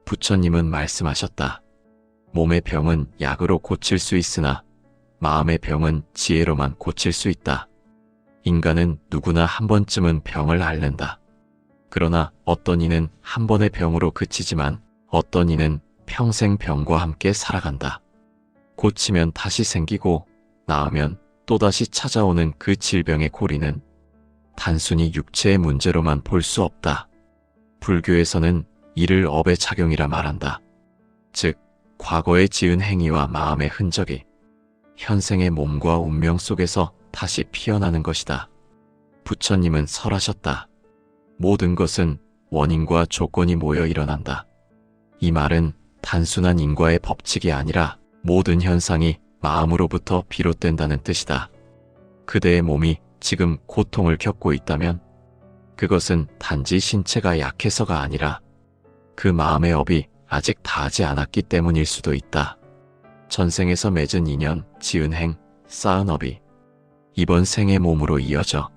부처님은 말씀하셨다. 몸의 병은 약으로 고칠 수 있으나 마음의 병은 지혜로만 고칠 수 있다. 인간은 누구나 한 번쯤은 병을 앓는다. 그러나 어떤 이는 한 번의 병으로 그치지만 어떤 이는 평생 병과 함께 살아간다. 고치면 다시 생기고 나으면 또다시 찾아오는 그 질병의 고리는 단순히 육체의 문제로만 볼 수 없다. 불교에서는 이를 업의 작용이라 말한다. 즉, 과거에 지은 행위와 마음의 흔적이 현생의 몸과 운명 속에서 다시 피어나는 것이다. 부처님은 설하셨다. 모든 것은 원인과 조건이 모여 일어난다. 이 말은 단순한 인과의 법칙이 아니라 모든 현상이 마음으로부터 비롯된다는 뜻이다. 그대의 몸이 지금 고통을 겪고 있다면 그것은 단지 신체가 약해서가 아니라 그 마음의 업이 아직 다하지 않았기 때문일 수도 있다. 전생에서 맺은 인연, 지은 행, 쌓은 업이 이번 생의 몸으로 이어져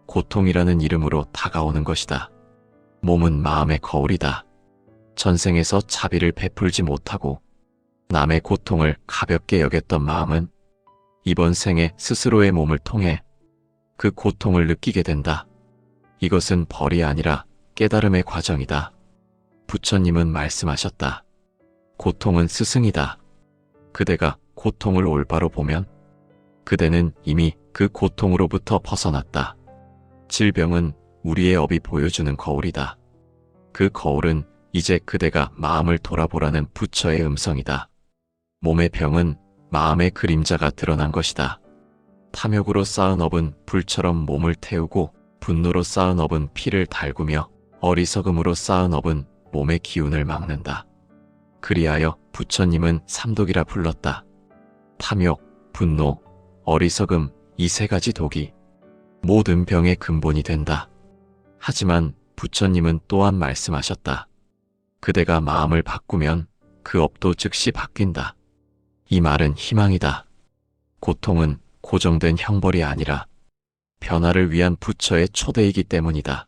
고통이라는 이름으로 다가오는 것이다. 몸은 마음의 거울이다. 전생에서 자비를 베풀지 못하고 남의 고통을 가볍게 여겼던 마음은 이번 생에 스스로의 몸을 통해 그 고통을 느끼게 된다. 이것은 벌이 아니라 깨달음의 과정이다. 부처님은 말씀하셨다. 고통은 스승이다. 그대가 고통을 올바로 보면 그대는 이미 그 고통으로부터 벗어났다. 질병은 우리의 업이 보여주는 거울이다. 그 거울은 이제 그대가 마음을 돌아보라는 부처의 음성이다. 몸의 병은 마음의 그림자가 드러난 것이다. 탐욕으로 쌓은 업은 불처럼 몸을 태우고 분노로 쌓은 업은 피를 달구며 어리석음으로 쌓은 업은 몸의 기운을 막는다. 그리하여 부처님은 삼독이라 불렀다. 탐욕, 분노, 어리석음 이 세 가지 독이 모든 병의 근본이 된다. 하지만 부처님은 또한 말씀하셨다. 그대가 마음을 바꾸면 그 업도 즉시 바뀐다. 이 말은 희망이다. 고통은 고정된 형벌이 아니라 변화를 위한 부처의 초대이기 때문이다.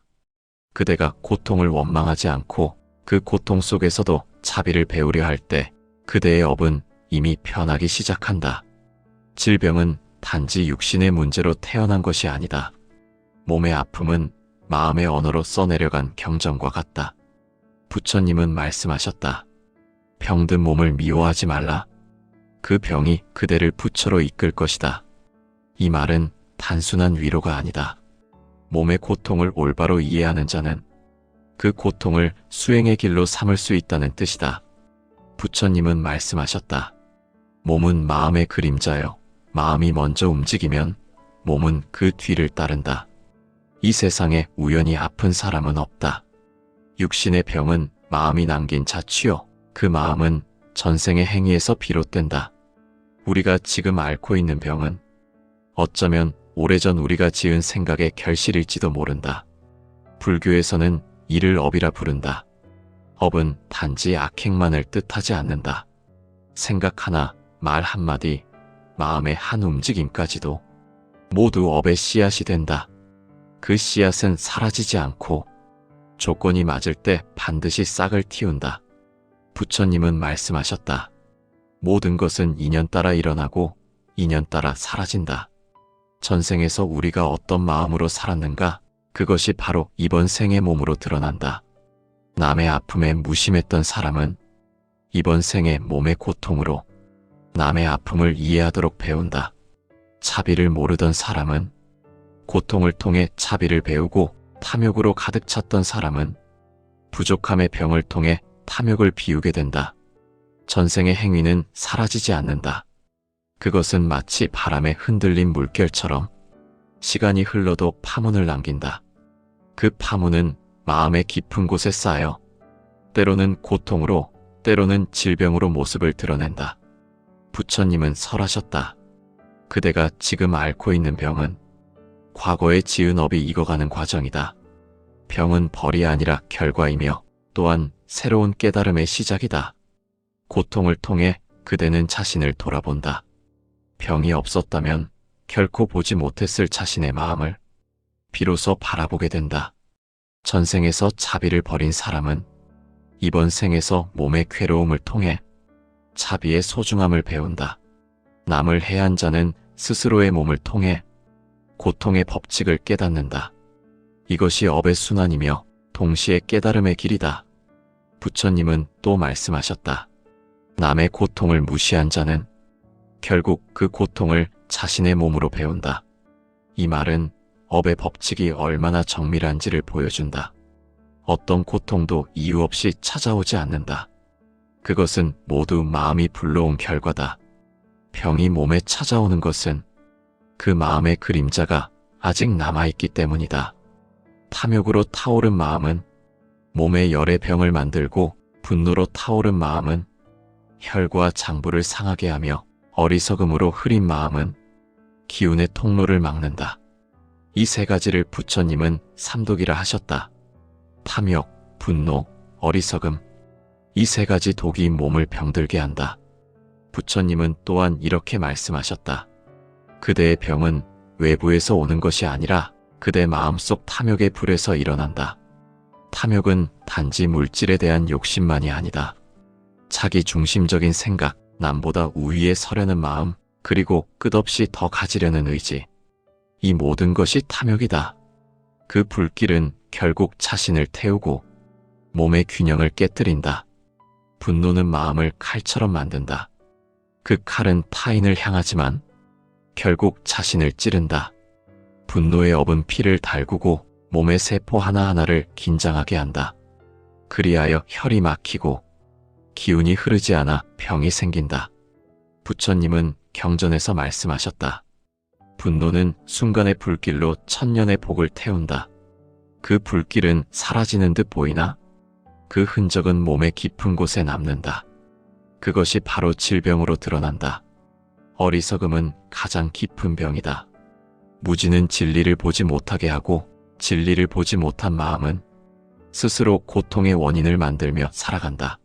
그대가 고통을 원망하지 않고 그 고통 속에서도 자비를 배우려 할 때 그대의 업은 이미 변하기 시작한다. 질병은 단지 육신의 문제로 태어난 것이 아니다. 몸의 아픔은 마음의 언어로 써내려간 경전과 같다. 부처님은 말씀하셨다. 병든 몸을 미워하지 말라. 그 병이 그대를 부처로 이끌 것이다. 이 말은 단순한 위로가 아니다. 몸의 고통을 올바로 이해하는 자는 그 고통을 수행의 길로 삼을 수 있다는 뜻이다. 부처님은 말씀하셨다. 몸은 마음의 그림자요. 마음이 먼저 움직이면 몸은 그 뒤를 따른다. 이 세상에 우연히 아픈 사람은 없다. 육신의 병은 마음이 남긴 자취요. 그 마음은 전생의 행위에서 비롯된다. 우리가 지금 앓고 있는 병은 어쩌면 오래전 우리가 지은 생각의 결실일지도 모른다. 불교에서는 이를 업이라 부른다. 업은 단지 악행만을 뜻하지 않는다. 생각 하나, 말 한마디, 마음의 한 움직임까지도 모두 업의 씨앗이 된다. 그 씨앗은 사라지지 않고 조건이 맞을 때 반드시 싹을 틔운다. 부처님은 말씀하셨다. 모든 것은 인연 따라 일어나고 인연 따라 사라진다. 전생에서 우리가 어떤 마음으로 살았는가, 그것이 바로 이번 생의 몸으로 드러난다. 남의 아픔에 무심했던 사람은 이번 생의 몸의 고통으로 남의 아픔을 이해하도록 배운다. 자비를 모르던 사람은 고통을 통해 자비를 배우고 탐욕으로 가득 찼던 사람은 부족함의 병을 통해 탐욕을 비우게 된다. 전생의 행위는 사라지지 않는다. 그것은 마치 바람에 흔들린 물결처럼 시간이 흘러도 파문을 남긴다. 그 파문은 마음의 깊은 곳에 쌓여 때로는 고통으로, 때로는 질병으로 모습을 드러낸다. 부처님은 설하셨다. 그대가 지금 앓고 있는 병은 과거에 지은 업이 익어가는 과정이다. 병은 벌이 아니라 결과이며 또한 새로운 깨달음의 시작이다. 고통을 통해 그대는 자신을 돌아본다. 병이 없었다면 결코 보지 못했을 자신의 마음을 비로소 바라보게 된다. 전생에서 자비를 버린 사람은 이번 생에서 몸의 괴로움을 통해 자비의 소중함을 배운다. 남을 해한 자는 스스로의 몸을 통해 고통의 법칙을 깨닫는다. 이것이 업의 순환이며 동시에 깨달음의 길이다. 부처님은 또 말씀하셨다. 남의 고통을 무시한 자는 결국 그 고통을 자신의 몸으로 배운다. 이 말은 업의 법칙이 얼마나 정밀한지를 보여준다. 어떤 고통도 이유 없이 찾아오지 않는다. 그것은 모두 마음이 불러온 결과다. 병이 몸에 찾아오는 것은 그 마음의 그림자가 아직 남아있기 때문이다. 탐욕으로 타오른 마음은 몸에 열의 병을 만들고 분노로 타오른 마음은 혈과 장부를 상하게 하며 어리석음으로 흐린 마음은 기운의 통로를 막는다. 이 세 가지를 부처님은 삼독이라 하셨다. 탐욕, 분노, 어리석음. 이 세 가지 독이 몸을 병들게 한다. 부처님은 또한 이렇게 말씀하셨다. 그대의 병은 외부에서 오는 것이 아니라 그대 마음속 탐욕의 불에서 일어난다. 탐욕은 단지 물질에 대한 욕심만이 아니다. 자기 중심적인 생각, 남보다 우위에 서려는 마음, 그리고 끝없이 더 가지려는 의지. 이 모든 것이 탐욕이다. 그 불길은 결국 자신을 태우고 몸의 균형을 깨뜨린다. 분노는 마음을 칼처럼 만든다. 그 칼은 타인을 향하지만 결국 자신을 찌른다. 분노의 업은 피를 달구고 몸의 세포 하나하나를 긴장하게 한다. 그리하여 혈이 막히고 기운이 흐르지 않아 병이 생긴다. 부처님은 경전에서 말씀하셨다. 분노는 순간의 불길로 천년의 복을 태운다. 그 불길은 사라지는 듯 보이나 그 흔적은 몸의 깊은 곳에 남는다. 그것이 바로 질병으로 드러난다. 어리석음은 가장 깊은 병이다. 무지는 진리를 보지 못하게 하고 진리를 보지 못한 마음은 스스로 고통의 원인을 만들며 살아간다.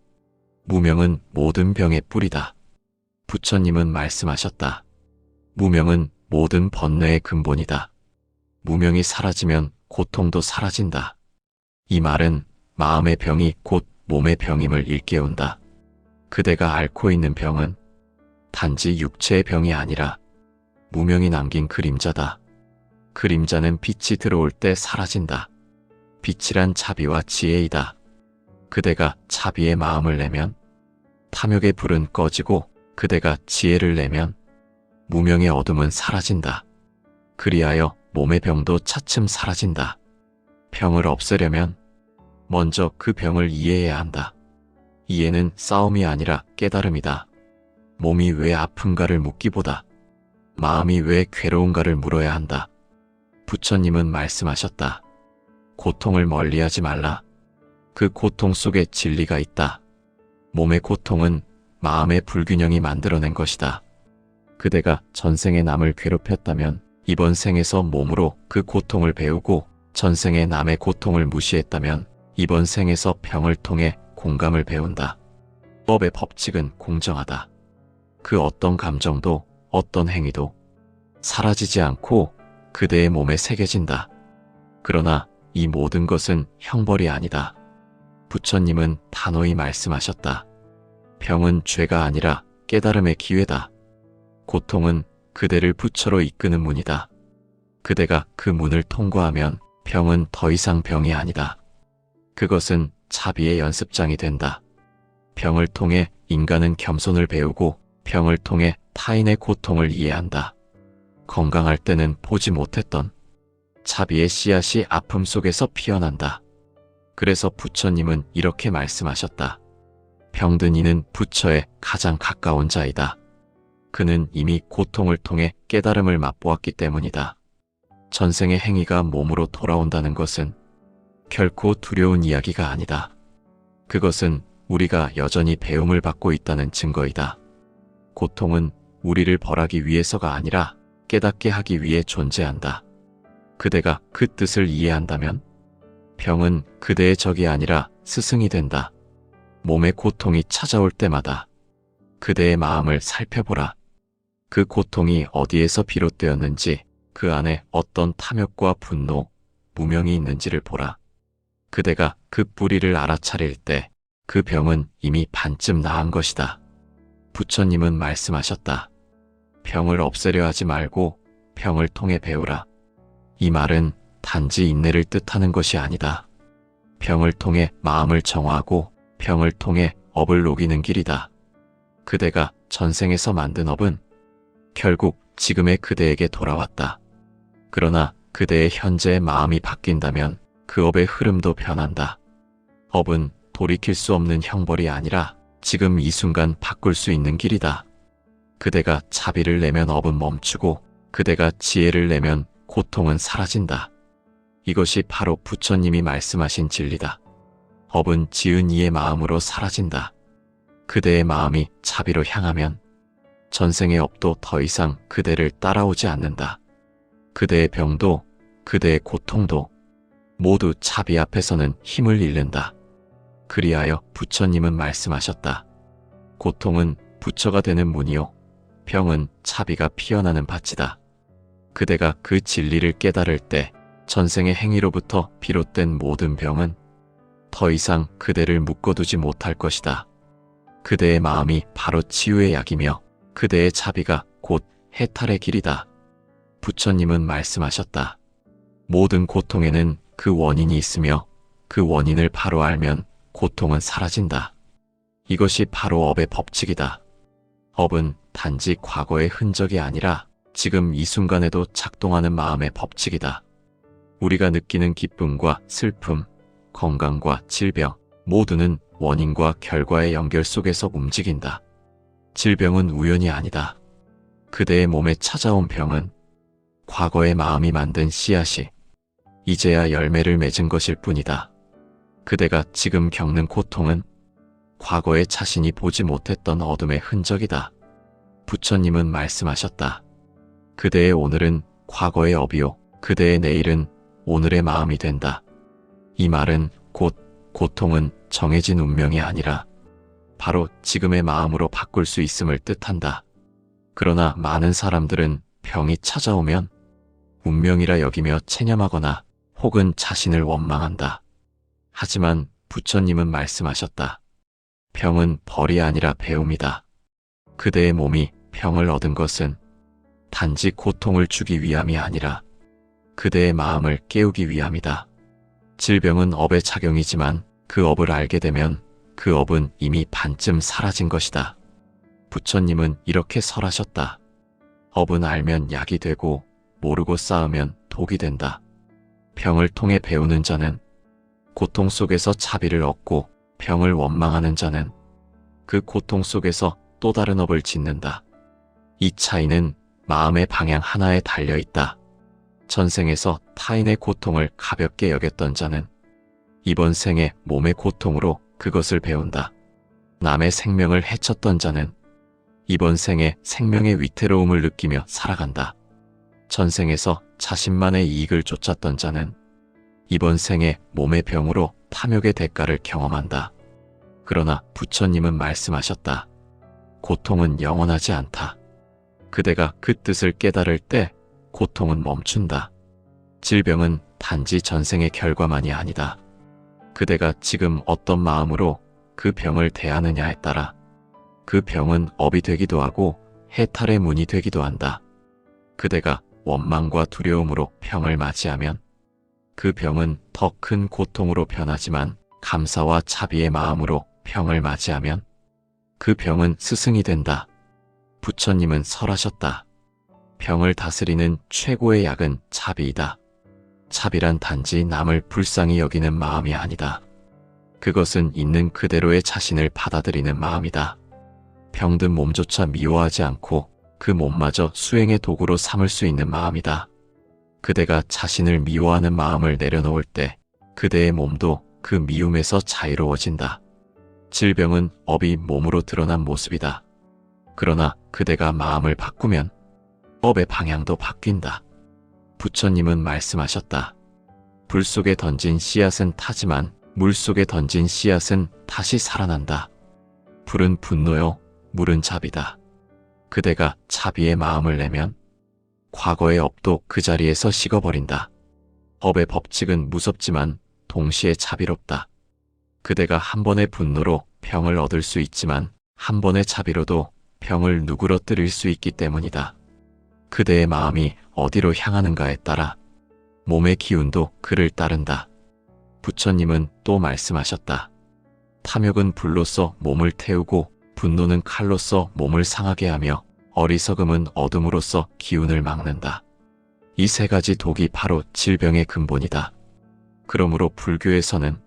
무명은 모든 병의 뿌리다. 부처님은 말씀하셨다. 무명은 모든 번뇌의 근본이다. 무명이 사라지면 고통도 사라진다. 이 말은 마음의 병이 곧 몸의 병임을 일깨운다. 그대가 앓고 있는 병은 단지 육체의 병이 아니라 무명이 남긴 그림자다. 그림자는 빛이 들어올 때 사라진다. 빛이란 자비와 지혜이다. 그대가 자비의 마음을 내면 탐욕의 불은 꺼지고 그대가 지혜를 내면 무명의 어둠은 사라진다. 그리하여 몸의 병도 차츰 사라진다. 병을 없애려면 먼저 그 병을 이해해야 한다. 이해는 싸움이 아니라 깨달음이다. 몸이 왜 아픈가를 묻기보다 마음이 왜 괴로운가를 물어야 한다. 부처님은 말씀하셨다. 고통을 멀리하지 말라. 그 고통 속에 진리가 있다. 몸의 고통은 마음의 불균형이 만들어낸 것이다. 그대가 전생에 남을 괴롭혔다면 이번 생에서 몸으로 그 고통을 배우고 전생에 남의 고통을 무시했다면 이번 생에서 병을 통해 공감을 배운다. 법의 법칙은 공정하다. 그 어떤 감정도 어떤 행위도 사라지지 않고 그대의 몸에 새겨진다. 그러나 이 모든 것은 형벌이 아니다. 부처님은 단호히 말씀하셨다. 병은 죄가 아니라 깨달음의 기회다. 고통은 그대를 부처로 이끄는 문이다. 그대가 그 문을 통과하면 병은 더 이상 병이 아니다. 그것은 자비의 연습장이 된다. 병을 통해 인간은 겸손을 배우고 병을 통해 타인의 고통을 이해한다. 건강할 때는 보지 못했던 자비의 씨앗이 아픔 속에서 피어난다. 그래서 부처님은 이렇게 말씀하셨다. 병든 이는 부처에 가장 가까운 자이다. 그는 이미 고통을 통해 깨달음을 맛보았기 때문이다. 전생의 행위가 몸으로 돌아온다는 것은 결코 두려운 이야기가 아니다. 그것은 우리가 여전히 배움을 받고 있다는 증거이다. 고통은 우리를 벌하기 위해서가 아니라 깨닫게 하기 위해 존재한다. 그대가 그 뜻을 이해한다면 병은 그대의 적이 아니라 스승이 된다. 몸의 고통이 찾아올 때마다 그대의 마음을 살펴보라. 그 고통이 어디에서 비롯되었는지, 그 안에 어떤 탐욕과 분노, 무명이 있는지를 보라. 그대가 그 뿌리를 알아차릴 때 그 병은 이미 반쯤 나은 것이다. 부처님은 말씀하셨다. 병을 없애려 하지 말고 병을 통해 배우라. 이 말은 단지 인내를 뜻하는 것이 아니다. 병을 통해 마음을 정화하고 병을 통해 업을 녹이는 길이다. 그대가 전생에서 만든 업은 결국 지금의 그대에게 돌아왔다. 그러나 그대의 현재의 마음이 바뀐다면 그 업의 흐름도 변한다. 업은 돌이킬 수 없는 형벌이 아니라 지금 이 순간 바꿀 수 있는 길이다. 그대가 자비를 내면 업은 멈추고 그대가 지혜를 내면 고통은 사라진다. 이것이 바로 부처님이 말씀하신 진리다. 업은 지은 이의 마음으로 사라진다. 그대의 마음이 자비로 향하면 전생의 업도 더 이상 그대를 따라오지 않는다. 그대의 병도 그대의 고통도 모두 자비 앞에서는 힘을 잃는다. 그리하여 부처님은 말씀하셨다. 고통은 부처가 되는 문이요, 병은 자비가 피어나는 밭이다. 그대가 그 진리를 깨달을 때 전생의 행위로부터 비롯된 모든 병은 더 이상 그대를 묶어두지 못할 것이다. 그대의 마음이 바로 치유의 약이며 그대의 자비가 곧 해탈의 길이다. 부처님은 말씀하셨다. 모든 고통에는 그 원인이 있으며 그 원인을 바로 알면 고통은 사라진다. 이것이 바로 업의 법칙이다. 업은 단지 과거의 흔적이 아니라 지금 이 순간에도 작동하는 마음의 법칙이다. 우리가 느끼는 기쁨과 슬픔, 건강과 질병 모두는 원인과 결과의 연결 속에서 움직인다. 질병은 우연이 아니다. 그대의 몸에 찾아온 병은 과거의 마음이 만든 씨앗이 이제야 열매를 맺은 것일 뿐이다. 그대가 지금 겪는 고통은 과거에 자신이 보지 못했던 어둠의 흔적이다. 부처님은 말씀하셨다. 그대의 오늘은 과거의 업이요, 그대의 내일은 오늘의 마음이 된다. 이 말은 곧 고통은 정해진 운명이 아니라 바로 지금의 마음으로 바꿀 수 있음을 뜻한다. 그러나 많은 사람들은 병이 찾아오면 운명이라 여기며 체념하거나 혹은 자신을 원망한다. 하지만 부처님은 말씀하셨다. 병은 벌이 아니라 배움이다. 그대의 몸이 병을 얻은 것은 단지 고통을 주기 위함이 아니라 그대의 마음을 깨우기 위함이다. 질병은 업의 작용이지만 그 업을 알게 되면 그 업은 이미 반쯤 사라진 것이다. 부처님은 이렇게 설하셨다. 업은 알면 약이 되고 모르고 쌓으면 독이 된다. 병을 통해 배우는 자는 고통 속에서 자비를 얻고 병을 원망하는 자는 그 고통 속에서 또 다른 업을 짓는다. 이 차이는 마음의 방향 하나에 달려 있다. 전생에서 타인의 고통을 가볍게 여겼던 자는 이번 생에 몸의 고통으로 그것을 배운다. 남의 생명을 해쳤던 자는 이번 생에 생명의 위태로움을 느끼며 살아간다. 전생에서 자신만의 이익을 쫓았던 자는 이번 생에 몸의 병으로 탐욕의 대가를 경험한다. 그러나 부처님은 말씀하셨다. 고통은 영원하지 않다. 그대가 그 뜻을 깨달을 때 고통은 멈춘다. 질병은 단지 전생의 결과만이 아니다. 그대가 지금 어떤 마음으로 그 병을 대하느냐에 따라 그 병은 업이 되기도 하고 해탈의 문이 되기도 한다. 그대가 원망과 두려움으로 병을 맞이하면 그 병은 더 큰 고통으로 변하지만 감사와 자비의 마음으로 병을 맞이하면 그 병은 스승이 된다. 부처님은 설하셨다. 병을 다스리는 최고의 약은 자비이다. 자비란 단지 남을 불쌍히 여기는 마음이 아니다. 그것은 있는 그대로의 자신을 받아들이는 마음이다. 병든 몸조차 미워하지 않고 그 몸마저 수행의 도구로 삼을 수 있는 마음이다. 그대가 자신을 미워하는 마음을 내려놓을 때 그대의 몸도 그 미움에서 자유로워진다. 질병은 업이 몸으로 드러난 모습이다. 그러나 그대가 마음을 바꾸면 업의 방향도 바뀐다. 부처님은 말씀하셨다. 불 속에 던진 씨앗은 타지만 물 속에 던진 씨앗은 다시 살아난다. 불은 분노요, 물은 자비다. 그대가 자비의 마음을 내면 과거의 업도 그 자리에서 식어버린다. 업의 법칙은 무섭지만 동시에 자비롭다. 그대가 한 번의 분노로 병을 얻을 수 있지만 한 번의 자비로도 병을 누그러뜨릴 수 있기 때문이다. 그대의 마음이 어디로 향하는가에 따라 몸의 기운도 그를 따른다. 부처님은 또 말씀하셨다. 탐욕은 불로써 몸을 태우고 분노는 칼로써 몸을 상하게 하며 어리석음은 어둠으로써 기운을 막는다. 이 세 가지 독이 바로 질병의 근본이다. 그러므로 불교에서는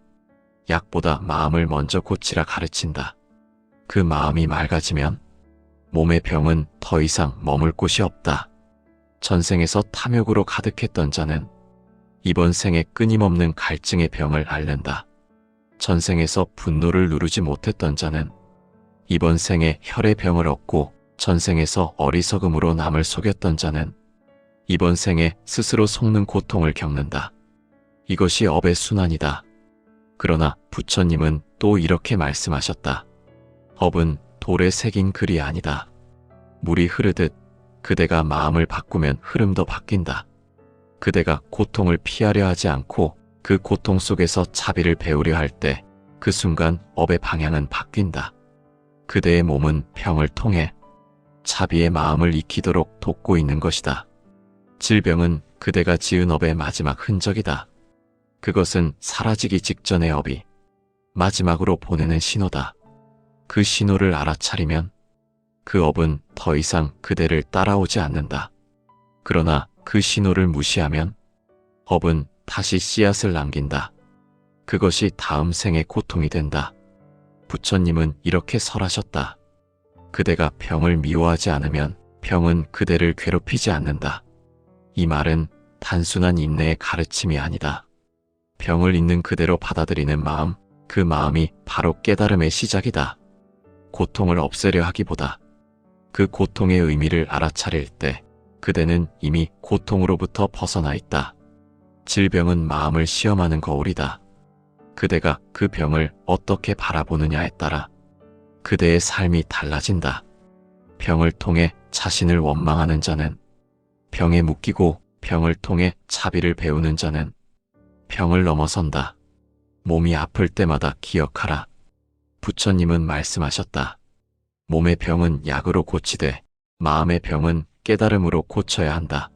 약보다 마음을 먼저 고치라 가르친다. 그 마음이 맑아지면 몸의 병은 더 이상 머물 곳이 없다. 전생에서 탐욕으로 가득했던 자는 이번 생에 끊임없는 갈증의 병을 앓는다. 전생에서 분노를 누르지 못했던 자는 이번 생에 혈의 병을 얻고 전생에서 어리석음으로 남을 속였던 자는 이번 생에 스스로 속는 고통을 겪는다. 이것이 업의 순환이다. 그러나 부처님은 또 이렇게 말씀하셨다. 업은 돌에 새긴 글이 아니다. 물이 흐르듯 그대가 마음을 바꾸면 흐름도 바뀐다. 그대가 고통을 피하려 하지 않고 그 고통 속에서 자비를 배우려 할 때 그 순간 업의 방향은 바뀐다. 그대의 몸은 병을 통해 자비의 마음을 익히도록 돕고 있는 것이다. 질병은 그대가 지은 업의 마지막 흔적이다. 그것은 사라지기 직전의 업이 마지막으로 보내는 신호다. 그 신호를 알아차리면 그 업은 더 이상 그대를 따라오지 않는다. 그러나 그 신호를 무시하면 업은 다시 씨앗을 남긴다. 그것이 다음 생의 고통이 된다. 부처님은 이렇게 설하셨다. 그대가 병을 미워하지 않으면 병은 그대를 괴롭히지 않는다. 이 말은 단순한 인내의 가르침이 아니다. 병을 있는 그대로 받아들이는 마음, 그 마음이 바로 깨달음의 시작이다. 고통을 없애려 하기보다 그 고통의 의미를 알아차릴 때 그대는 이미 고통으로부터 벗어나 있다. 질병은 마음을 시험하는 거울이다. 그대가 그 병을 어떻게 바라보느냐에 따라 그대의 삶이 달라진다. 병을 통해 자신을 원망하는 자는 병에 묶이고 병을 통해 자비를 배우는 자는 병을 넘어선다. 몸이 아플 때마다 기억하라. 부처님은 말씀하셨다. 몸의 병은 약으로 고치되 마음의 병은 깨달음으로 고쳐야 한다.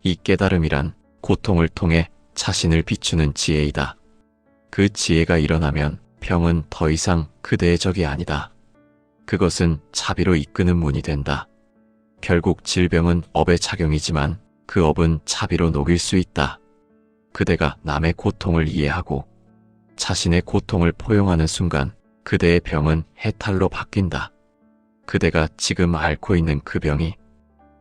이 깨달음이란 고통을 통해 자신을 비추는 지혜이다. 그 지혜가 일어나면 병은 더 이상 그대의 적이 아니다. 그것은 자비로 이끄는 문이 된다. 결국 질병은 업의 작용이지만 그 업은 자비로 녹일 수 있다. 그대가 남의 고통을 이해하고 자신의 고통을 포용하는 순간 그대의 병은 해탈로 바뀐다. 그대가 지금 앓고 있는 그 병이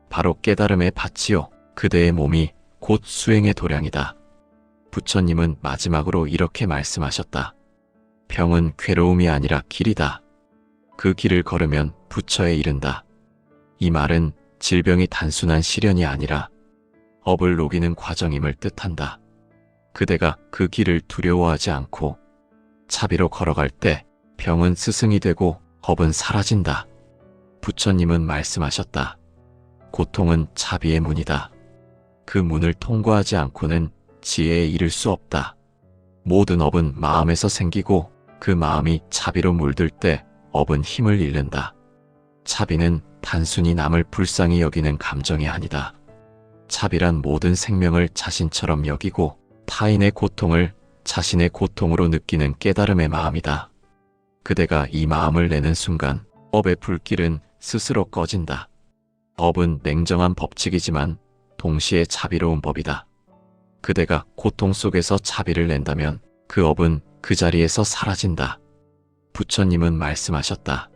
바로 깨달음의 밭이요 그대의 몸이 곧 수행의 도량이다. 부처님은 마지막으로 이렇게 말씀하셨다. 병은 괴로움이 아니라 길이다. 그 길을 걸으면 부처에 이른다. 이 말은 질병이 단순한 시련이 아니라 업을 녹이는 과정임을 뜻한다. 그대가 그 길을 두려워하지 않고 자비로 걸어갈 때 병은 스승이 되고 업은 사라진다. 부처님은 말씀하셨다. 고통은 자비의 문이다. 그 문을 통과하지 않고는 지혜에 이를 수 없다. 모든 업은 마음에서 생기고 그 마음이 자비로 물들 때 업은 힘을 잃는다. 자비는 단순히 남을 불쌍히 여기는 감정이 아니다. 자비란 모든 생명을 자신처럼 여기고 타인의 고통을 자신의 고통으로 느끼는 깨달음의 마음이다. 그대가 이 마음을 내는 순간 업의 불길은 스스로 꺼진다. 업은 냉정한 법칙이지만 동시에 자비로운 법이다. 그대가 고통 속에서 자비를 낸다면 그 업은 그 자리에서 사라진다. 부처님은 말씀하셨다.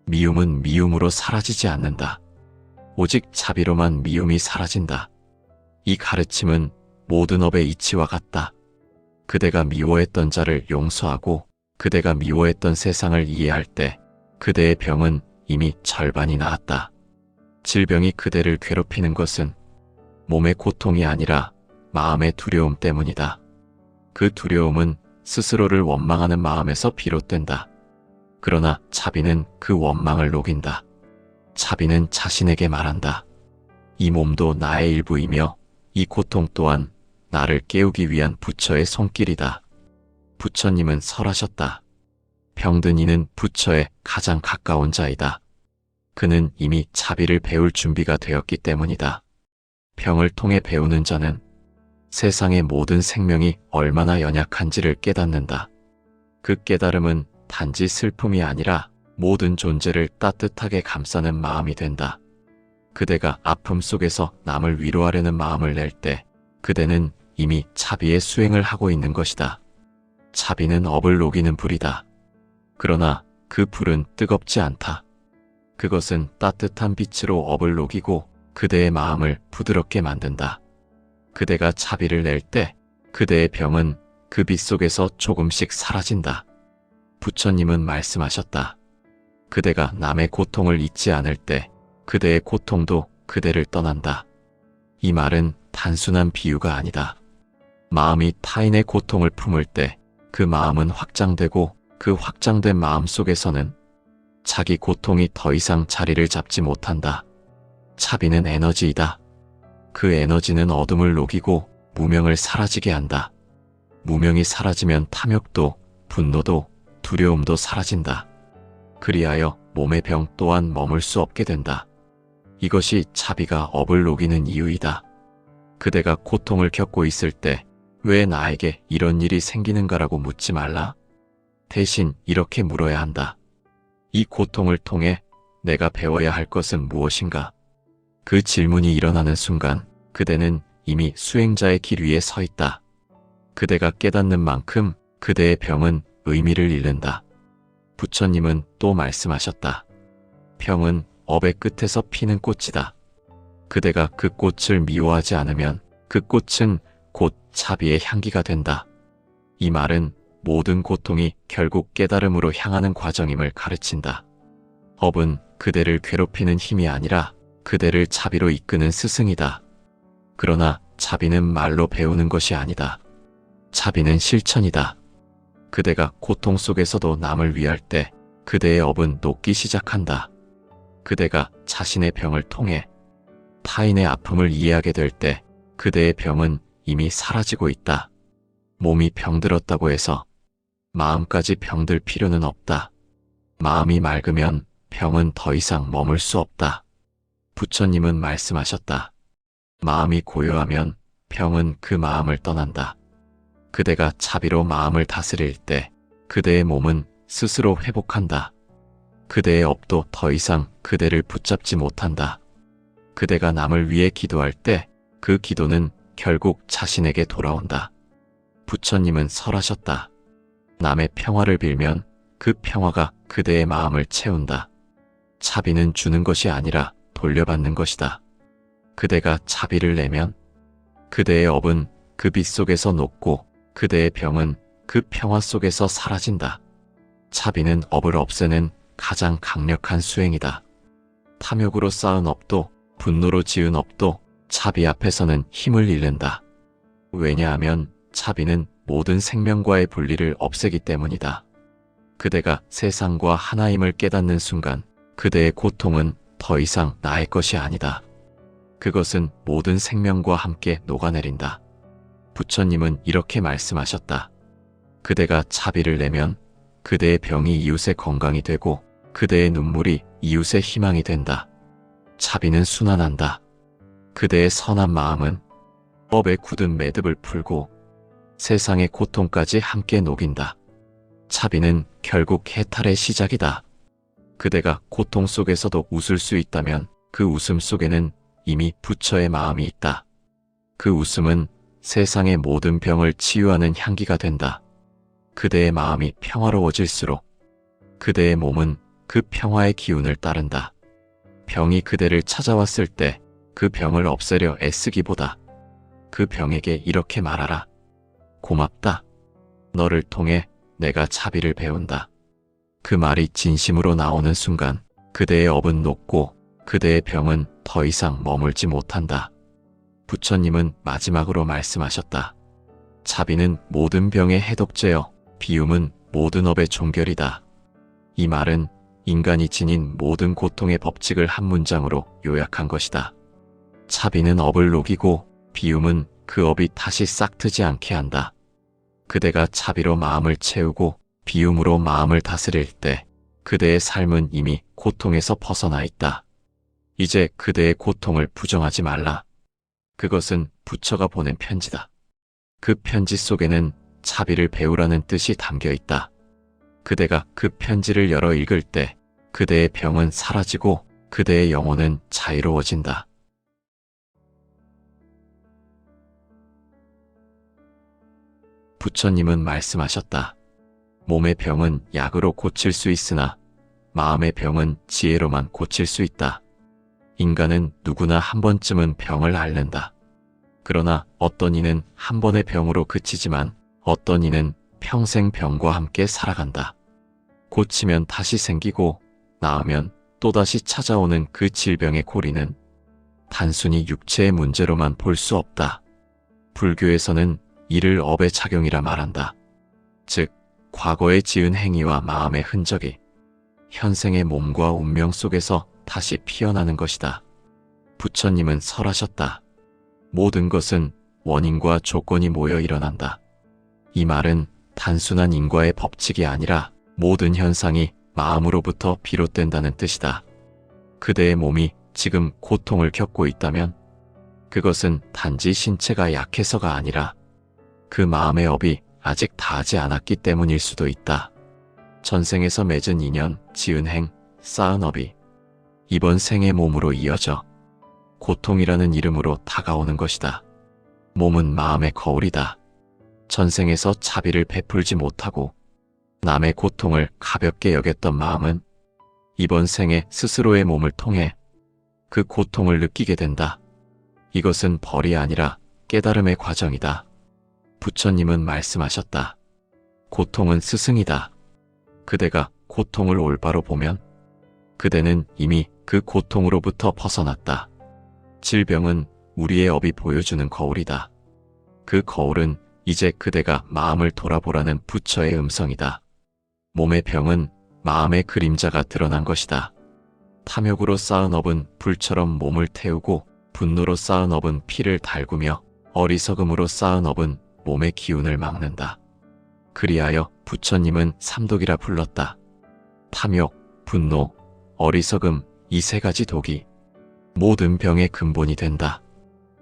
미움은 미움으로 사라지지 않는다. 오직 자비로만 미움이 사라진다. 이 가르침은 모든 업의 이치와 같다. 그대가 미워했던 자를 용서하고 그대가 미워했던 세상을 이해할 때 그대의 병은 이미 절반이 나았다. 질병이 그대를 괴롭히는 것은 몸의 고통이 아니라 마음의 두려움 때문이다. 그 두려움은 스스로를 원망하는 마음에서 비롯된다. 그러나 자비는 그 원망을 녹인다. 자비는 자신에게 말한다. 이 몸도 나의 일부이며 이 고통 또한 나를 깨우기 위한 부처의 손길이다. 부처님은 설하셨다. 병든 이는 부처에 가장 가까운 자이다. 그는 이미 자비를 배울 준비가 되었기 때문이다. 병을 통해 배우는 자는 세상의 모든 생명이 얼마나 연약한지를 깨닫는다. 그 깨달음은 단지 슬픔이 아니라 모든 존재를 따뜻하게 감싸는 마음이 된다. 그대가 아픔 속에서 남을 위로하려는 마음을 낼 때 그대는 이미 자비의 수행을 하고 있는 것이다. 자비는 업을 녹이는 불이다. 그러나 그 불은 뜨겁지 않다. 그것은 따뜻한 빛으로 업을 녹이고 그대의 마음을 부드럽게 만든다. 그대가 자비를 낼 때 그대의 병은 그 빛 속에서 조금씩 사라진다. 부처님은 말씀하셨다. 그대가 남의 고통을 잊지 않을 때 그대의 고통도 그대를 떠난다. 이 말은 단순한 비유가 아니다. 마음이 타인의 고통을 품을 때 그 마음은 확장되고 그 확장된 마음 속에서는 자기 고통이 더 이상 자리를 잡지 못한다. 자비는 에너지이다. 그 에너지는 어둠을 녹이고 무명을 사라지게 한다. 무명이 사라지면 탐욕도, 분노도, 두려움도 사라진다. 그리하여 몸의 병 또한 머물 수 없게 된다. 이것이 자비가 업을 녹이는 이유이다. 그대가 고통을 겪고 있을 때 왜 나에게 이런 일이 생기는가라고 묻지 말라. 대신 이렇게 물어야 한다. 이 고통을 통해 내가 배워야 할 것은 무엇인가? 그 질문이 일어나는 순간 그대는 이미 수행자의 길 위에 서 있다. 그대가 깨닫는 만큼 그대의 병은 의미를 잃는다. 부처님은 또 말씀하셨다. 병은 업의 끝에서 피는 꽃이다. 그대가 그 꽃을 미워하지 않으면 그 꽃은 곧 자비의 향기가 된다. 이 말은 모든 고통이 결국 깨달음으로 향하는 과정임을 가르친다. 업은 그대를 괴롭히는 힘이 아니라 그대를 자비로 이끄는 스승이다. 그러나 자비는 말로 배우는 것이 아니다. 자비는 실천이다. 그대가 고통 속에서도 남을 위할 때 그대의 업은 녹기 시작한다. 그대가 자신의 병을 통해 타인의 아픔을 이해하게 될 때 그대의 병은 이미 사라지고 있다. 몸이 병들었다고 해서 마음까지 병들 필요는 없다. 마음이 맑으면 병은 더 이상 머물 수 없다. 부처님은 말씀하셨다. 마음이 고요하면 병은 그 마음을 떠난다. 그대가 자비로 마음을 다스릴 때 그대의 몸은 스스로 회복한다. 그대의 업도 더 이상 그대를 붙잡지 못한다. 그대가 남을 위해 기도할 때 그 기도는 결국 자신에게 돌아온다. 부처님은 설하셨다. 남의 평화를 빌면 그 평화가 그대의 마음을 채운다. 자비는 주는 것이 아니라 돌려받는 것이다. 그대가 자비를 내면 그대의 업은 그 빛 속에서 녹고 그대의 병은 그 평화 속에서 사라진다. 자비는 업을 없애는 가장 강력한 수행이다. 탐욕으로 쌓은 업도 분노로 지은 업도 자비 앞에서는 힘을 잃는다. 왜냐하면 자비는 모든 생명과의 분리를 없애기 때문이다. 그대가 세상과 하나임을 깨닫는 순간 그대의 고통은 더 이상 나의 것이 아니다. 그것은 모든 생명과 함께 녹아내린다. 부처님은 이렇게 말씀하셨다. 그대가 자비를 내면 그대의 병이 이웃의 건강이 되고 그대의 눈물이 이웃의 희망이 된다. 자비는 순환한다. 그대의 선한 마음은 업에 굳은 매듭을 풀고 세상의 고통까지 함께 녹인다. 자비는 결국 해탈의 시작이다. 그대가 고통 속에서도 웃을 수 있다면 그 웃음 속에는 이미 부처의 마음이 있다. 그 웃음은 세상의 모든 병을 치유하는 향기가 된다. 그대의 마음이 평화로워질수록 그대의 몸은 그 평화의 기운을 따른다. 병이 그대를 찾아왔을 때 그 병을 없애려 애쓰기보다 그 병에게 이렇게 말하라. 고맙다. 너를 통해 내가 자비를 배운다. 그 말이 진심으로 나오는 순간 그대의 업은 녹고 그대의 병은 더 이상 머물지 못한다. 부처님은 마지막으로 말씀하셨다. 자비는 모든 병의 해독제여 비움은 모든 업의 종결이다. 이 말은 인간이 지닌 모든 고통의 법칙을 한 문장으로 요약한 것이다. 자비는 업을 녹이고 비움은 그 업이 다시 싹트지 않게 한다. 그대가 자비로 마음을 채우고 비움으로 마음을 다스릴 때 그대의 삶은 이미 고통에서 벗어나 있다. 이제 그대의 고통을 부정하지 말라. 그것은 부처가 보낸 편지다. 그 편지 속에는 자비를 배우라는 뜻이 담겨 있다. 그대가 그 편지를 열어 읽을 때 그대의 병은 사라지고 그대의 영혼은 자유로워진다. 부처님은 말씀하셨다. 몸의 병은 약으로 고칠 수 있으나 마음의 병은 지혜로만 고칠 수 있다. 인간은 누구나 한 번쯤은 병을 앓는다. 그러나 어떤 이는 한 번의 병으로 그치지만 어떤 이는 평생 병과 함께 살아간다. 고치면 다시 생기고 나으면 또다시 찾아오는 그 질병의 고리는 단순히 육체의 문제로만 볼 수 없다. 불교에서는 이를 업의 작용이라 말한다. 즉, 과거에 지은 행위와 마음의 흔적이 현생의 몸과 운명 속에서 다시 피어나는 것이다. 부처님은 설하셨다. 모든 것은 원인과 조건이 모여 일어난다. 이 말은 단순한 인과의 법칙이 아니라 모든 현상이 마음으로부터 비롯된다는 뜻이다. 그대의 몸이 지금 고통을 겪고 있다면 그것은 단지 신체가 약해서가 아니라 그 마음의 업이 아직 다하지 않았기 때문일 수도 있다. 전생에서 맺은 인연, 지은 행, 쌓은 업이 이번 생의 몸으로 이어져 고통이라는 이름으로 다가오는 것이다. 몸은 마음의 거울이다. 전생에서 자비를 베풀지 못하고 남의 고통을 가볍게 여겼던 마음은 이번 생에 스스로의 몸을 통해 그 고통을 느끼게 된다. 이것은 벌이 아니라 깨달음의 과정이다. 부처님은 말씀하셨다. 고통은 스승이다. 그대가 고통을 올바로 보면 그대는 이미 그 고통으로부터 벗어났다. 질병은 우리의 업이 보여주는 거울이다. 그 거울은 이제 그대가 마음을 돌아보라는 부처의 음성이다. 몸의 병은 마음의 그림자가 드러난 것이다. 탐욕으로 쌓은 업은 불처럼 몸을 태우고 분노로 쌓은 업은 피를 달구며 어리석음으로 쌓은 업은 몸의 기운을 막는다. 그리하여 부처님은 삼독이라 불렀다. 탐욕, 분노, 어리석음 이 세 가지 독이 모든 병의 근본이 된다.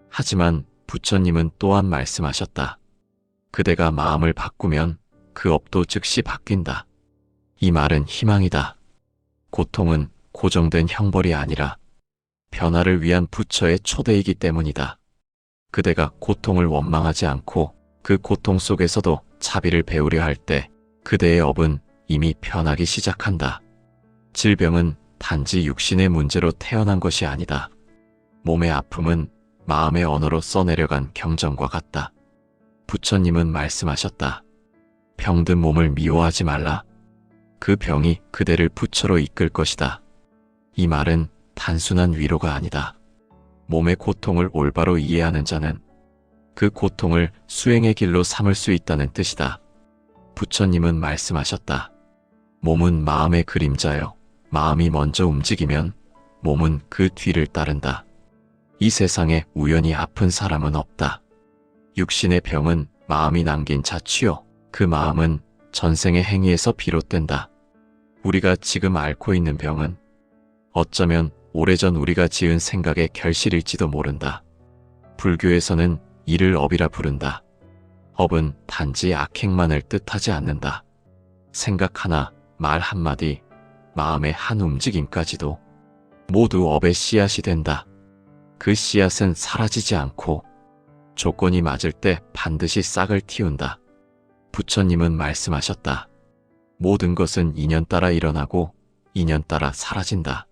하지만 부처님은 또한 말씀하셨다. 그대가 마음을 바꾸면 그 업도 즉시 바뀐다. 이 말은 희망이다. 고통은 고정된 형벌이 아니라 변화를 위한 부처의 초대이기 때문이다. 그대가 고통을 원망하지 않고 그 고통 속에서도 자비를 배우려 할 때 그대의 업은 이미 변하기 시작한다. 질병은 단지 육신의 문제로 태어난 것이 아니다. 몸의 아픔은 마음의 언어로 써내려간 경전과 같다. 부처님은 말씀하셨다. 병든 몸을 미워하지 말라. 그 병이 그대를 부처로 이끌 것이다. 이 말은 단순한 위로가 아니다. 몸의 고통을 올바로 이해하는 자는 그 고통을 수행의 길로 삼을 수 있다는 뜻이다. 부처님은 말씀하셨다. 몸은 마음의 그림자요. 마음이 먼저 움직이면 몸은 그 뒤를 따른다. 이 세상에 우연히 아픈 사람은 없다. 육신의 병은 마음이 남긴 자취요. 그 마음은 전생의 행위에서 비롯된다. 우리가 지금 앓고 있는 병은 어쩌면 오래전 우리가 지은 생각의 결실일지도 모른다. 불교에서는 이를 업이라 부른다. 업은 단지 악행만을 뜻하지 않는다. 생각 하나, 말 한마디, 마음의 한 움직임까지도 모두 업의 씨앗이 된다. 그 씨앗은 사라지지 않고 조건이 맞을 때 반드시 싹을 틔운다. 부처님은 말씀하셨다. 모든 것은 인연 따라 일어나고 인연 따라 사라진다.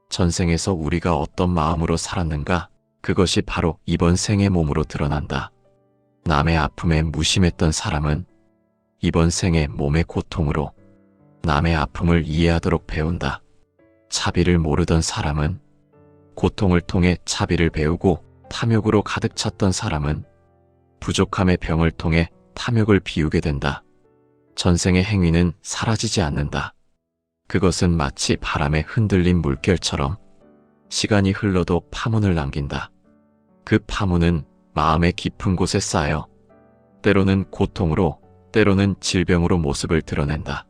전생에서 우리가 어떤 마음으로 살았는가, 그것이 바로 이번 생의 몸으로 드러난다. 남의 아픔에 무심했던 사람은 이번 생의 몸의 고통으로 남의 아픔을 이해하도록 배운다. 자비를 모르던 사람은 고통을 통해 자비를 배우고 탐욕으로 가득 찼던 사람은 부족함의 병을 통해 탐욕을 비우게 된다. 전생의 행위는 사라지지 않는다. 그것은 마치 바람에 흔들린 물결처럼 시간이 흘러도 파문을 남긴다. 그 파문은 마음의 깊은 곳에 쌓여 때로는 고통으로, 때로는 질병으로 모습을 드러낸다.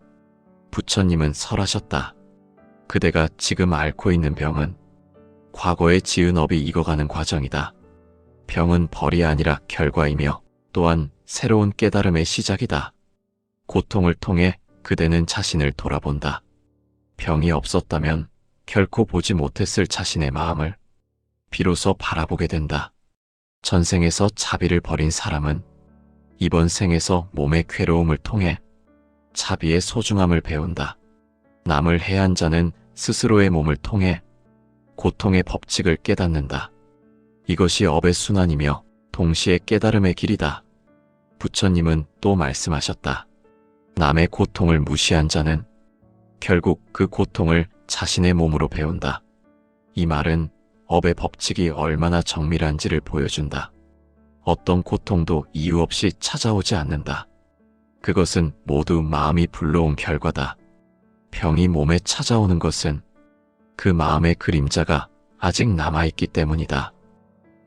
부처님은 설하셨다. 그대가 지금 앓고 있는 병은 과거에 지은 업이 익어가는 과정이다. 병은 벌이 아니라 결과이며 또한 새로운 깨달음의 시작이다. 고통을 통해 그대는 자신을 돌아본다. 병이 없었다면 결코 보지 못했을 자신의 마음을 비로소 바라보게 된다. 전생에서 자비를 버린 사람은 이번 생에서 몸의 괴로움을 통해 자비의 소중함을 배운다. 남을 해한 자는 스스로의 몸을 통해 고통의 법칙을 깨닫는다. 이것이 업의 순환이며 동시에 깨달음의 길이다. 부처님은 또 말씀하셨다. 남의 고통을 무시한 자는 결국 그 고통을 자신의 몸으로 배운다. 이 말은 업의 법칙이 얼마나 정밀한지를 보여준다. 어떤 고통도 이유 없이 찾아오지 않는다. 그것은 모두 마음이 불러온 결과다. 병이 몸에 찾아오는 것은 그 마음의 그림자가 아직 남아있기 때문이다.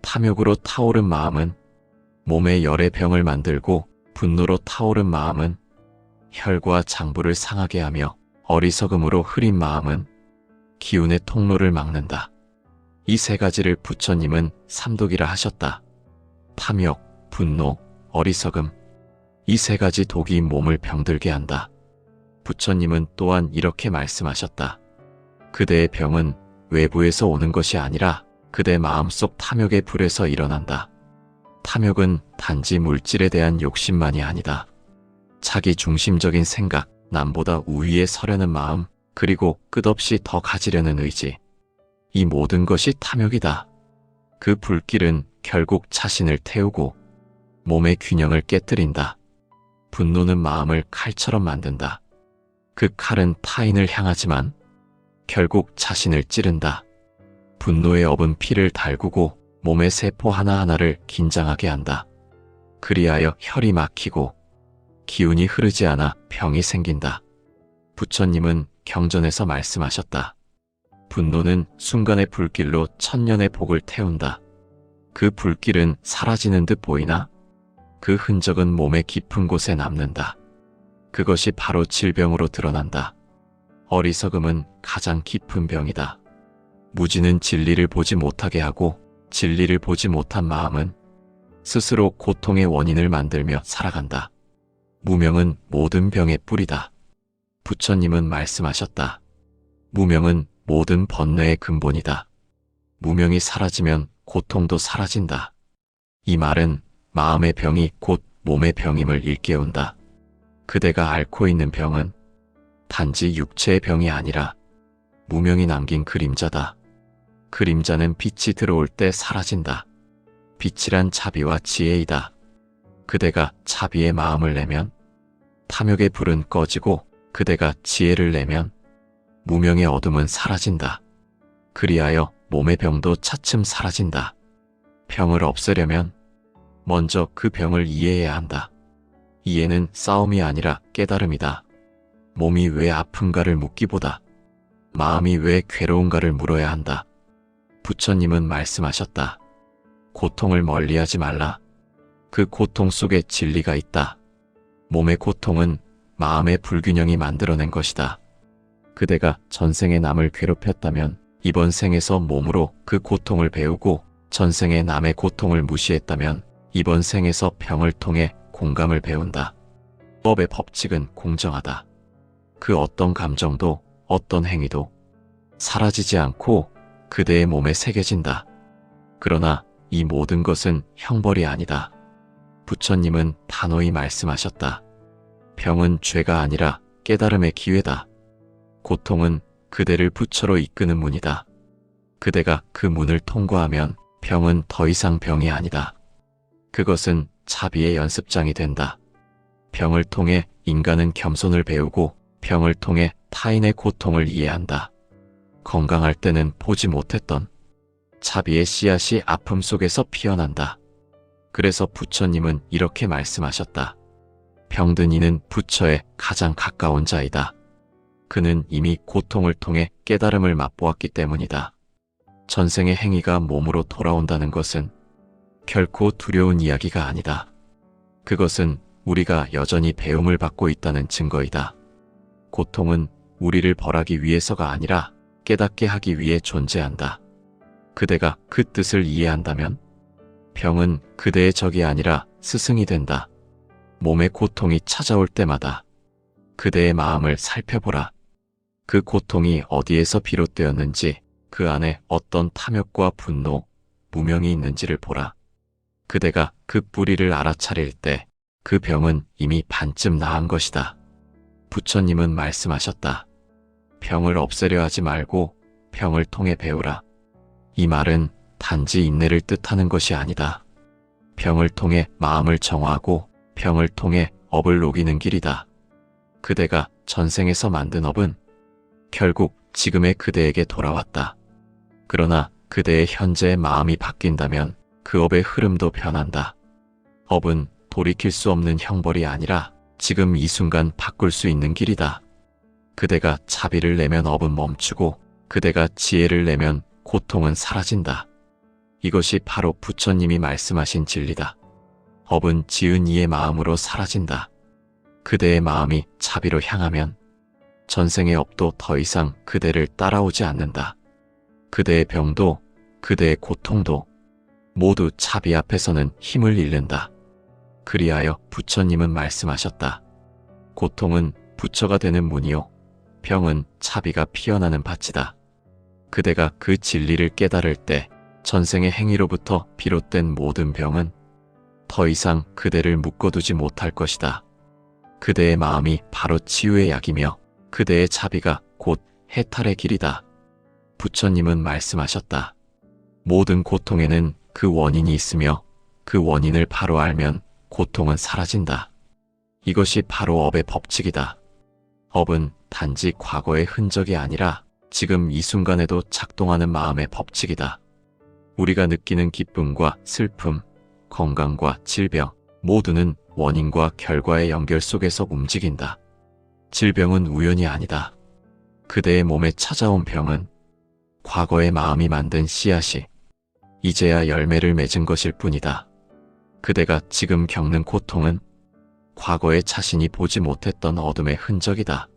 탐욕으로 타오른 마음은 몸에 열의 병을 만들고 분노로 타오른 마음은 혈과 장부를 상하게 하며 어리석음으로 흐린 마음은 기운의 통로를 막는다. 이 세 가지를 부처님은 삼독이라 하셨다. 탐욕, 분노, 어리석음. 이 세 가지 독이 몸을 병들게 한다. 부처님은 또한 이렇게 말씀하셨다. 그대의 병은 외부에서 오는 것이 아니라 그대 마음속 탐욕의 불에서 일어난다. 탐욕은 단지 물질에 대한 욕심만이 아니다. 자기 중심적인 생각, 남보다 우위에 서려는 마음, 그리고 끝없이 더 가지려는 의지. 이 모든 것이 탐욕이다. 그 불길은 결국 자신을 태우고 몸의 균형을 깨뜨린다. 분노는 마음을 칼처럼 만든다. 그 칼은 타인을 향하지만 결국 자신을 찌른다. 분노의 업은 피를 달구고 몸의 세포 하나하나를 긴장하게 한다. 그리하여 혈이 막히고 기운이 흐르지 않아 병이 생긴다. 부처님은 경전에서 말씀하셨다. 분노는 순간의 불길로 천년의 복을 태운다. 그 불길은 사라지는 듯 보이나 그 흔적은 몸의 깊은 곳에 남는다. 그것이 바로 질병으로 드러난다. 어리석음은 가장 깊은 병이다. 무지는 진리를 보지 못하게 하고 진리를 보지 못한 마음은 스스로 고통의 원인을 만들며 살아간다. 무명은 모든 병의 뿌리다. 부처님은 말씀하셨다. 무명은 모든 번뇌의 근본이다. 무명이 사라지면 고통도 사라진다. 이 말은 마음의 병이 곧 몸의 병임을 일깨운다. 그대가 앓고 있는 병은 단지 육체의 병이 아니라 무명이 남긴 그림자다. 그림자는 빛이 들어올 때 사라진다. 빛이란 자비와 지혜이다. 그대가 자비의 마음을 내면 탐욕의 불은 꺼지고 그대가 지혜를 내면 무명의 어둠은 사라진다. 그리하여 몸의 병도 차츰 사라진다. 병을 없애려면 먼저 그 병을 이해해야 한다. 이해는 싸움이 아니라 깨달음이다. 몸이 왜 아픈가를 묻기보다 마음이 왜 괴로운가를 물어야 한다. 부처님은 말씀하셨다. 고통을 멀리하지 말라. 그 고통 속에 진리가 있다. 몸의 고통은 마음의 불균형이 만들어낸 것이다. 그대가 전생에 남을 괴롭혔다면 이번 생에서 몸으로 그 고통을 배우고 전생에 남의 고통을 무시했다면 이번 생에서 병을 통해 공감을 배운다. 법의 법칙은 공정하다. 그 어떤 감정도 어떤 행위도 사라지지 않고 그대의 몸에 새겨진다. 그러나 이 모든 것은 형벌이 아니다. 부처님은 단호히 말씀하셨다. 병은 죄가 아니라 깨달음의 기회다. 고통은 그대를 부처로 이끄는 문이다. 그대가 그 문을 통과하면 병은 더 이상 병이 아니다. 그것은 자비의 연습장이 된다. 병을 통해 인간은 겸손을 배우고 병을 통해 타인의 고통을 이해한다. 건강할 때는 보지 못했던 자비의 씨앗이 아픔 속에서 피어난다. 그래서 부처님은 이렇게 말씀하셨다. 병든 이는 부처에 가장 가까운 자이다. 그는 이미 고통을 통해 깨달음을 맛보았기 때문이다. 전생의 행위가 몸으로 돌아온다는 것은 결코 두려운 이야기가 아니다. 그것은 우리가 여전히 배움을 받고 있다는 증거이다. 고통은 우리를 벌하기 위해서가 아니라 깨닫게 하기 위해 존재한다. 그대가 그 뜻을 이해한다면 병은 그대의 적이 아니라 스승이 된다. 몸의 고통이 찾아올 때마다 그대의 마음을 살펴보라. 그 고통이 어디에서 비롯되었는지, 그 안에 어떤 탐욕과 분노, 무명이 있는지를 보라. 그대가 그 뿌리를 알아차릴 때 그 병은 이미 반쯤 나은 것이다. 부처님은 말씀하셨다. 병을 없애려 하지 말고 병을 통해 배우라. 이 말은 단지 인내를 뜻하는 것이 아니다. 병을 통해 마음을 정화하고 병을 통해 업을 녹이는 길이다. 그대가 전생에서 만든 업은 결국 지금의 그대에게 돌아왔다. 그러나 그대의 현재의 마음이 바뀐다면 그 업의 흐름도 변한다. 업은 돌이킬 수 없는 형벌이 아니라 지금 이 순간 바꿀 수 있는 길이다. 그대가 자비를 내면 업은 멈추고 그대가 지혜를 내면 고통은 사라진다. 이것이 바로 부처님이 말씀하신 진리다. 업은 지은 이의 마음으로 사라진다. 그대의 마음이 자비로 향하면 전생의 업도 더 이상 그대를 따라오지 않는다. 그대의 병도 그대의 고통도 모두 자비 앞에서는 힘을 잃는다. 그리하여 부처님은 말씀하셨다. 고통은 부처가 되는 문이요, 병은 자비가 피어나는 밭이다. 그대가 그 진리를 깨달을 때 전생의 행위로부터 비롯된 모든 병은 더 이상 그대를 묶어두지 못할 것이다. 그대의 마음이 바로 치유의 약이며 그대의 자비가 곧 해탈의 길이다. 부처님은 말씀하셨다. 모든 고통에는 그 원인이 있으며 그 원인을 바로 알면 고통은 사라진다. 이것이 바로 업의 법칙이다. 업은 단지 과거의 흔적이 아니라 지금 이 순간에도 작동하는 마음의 법칙이다. 우리가 느끼는 기쁨과 슬픔, 건강과 질병 모두는 원인과 결과의 연결 속에서 움직인다. 질병은 우연이 아니다. 그대의 몸에 찾아온 병은 과거의 마음이 만든 씨앗이 이제야 열매를 맺은 것일 뿐이다. 그대가 지금 겪는 고통은 과거에 자신이 보지 못했던 어둠의 흔적이다.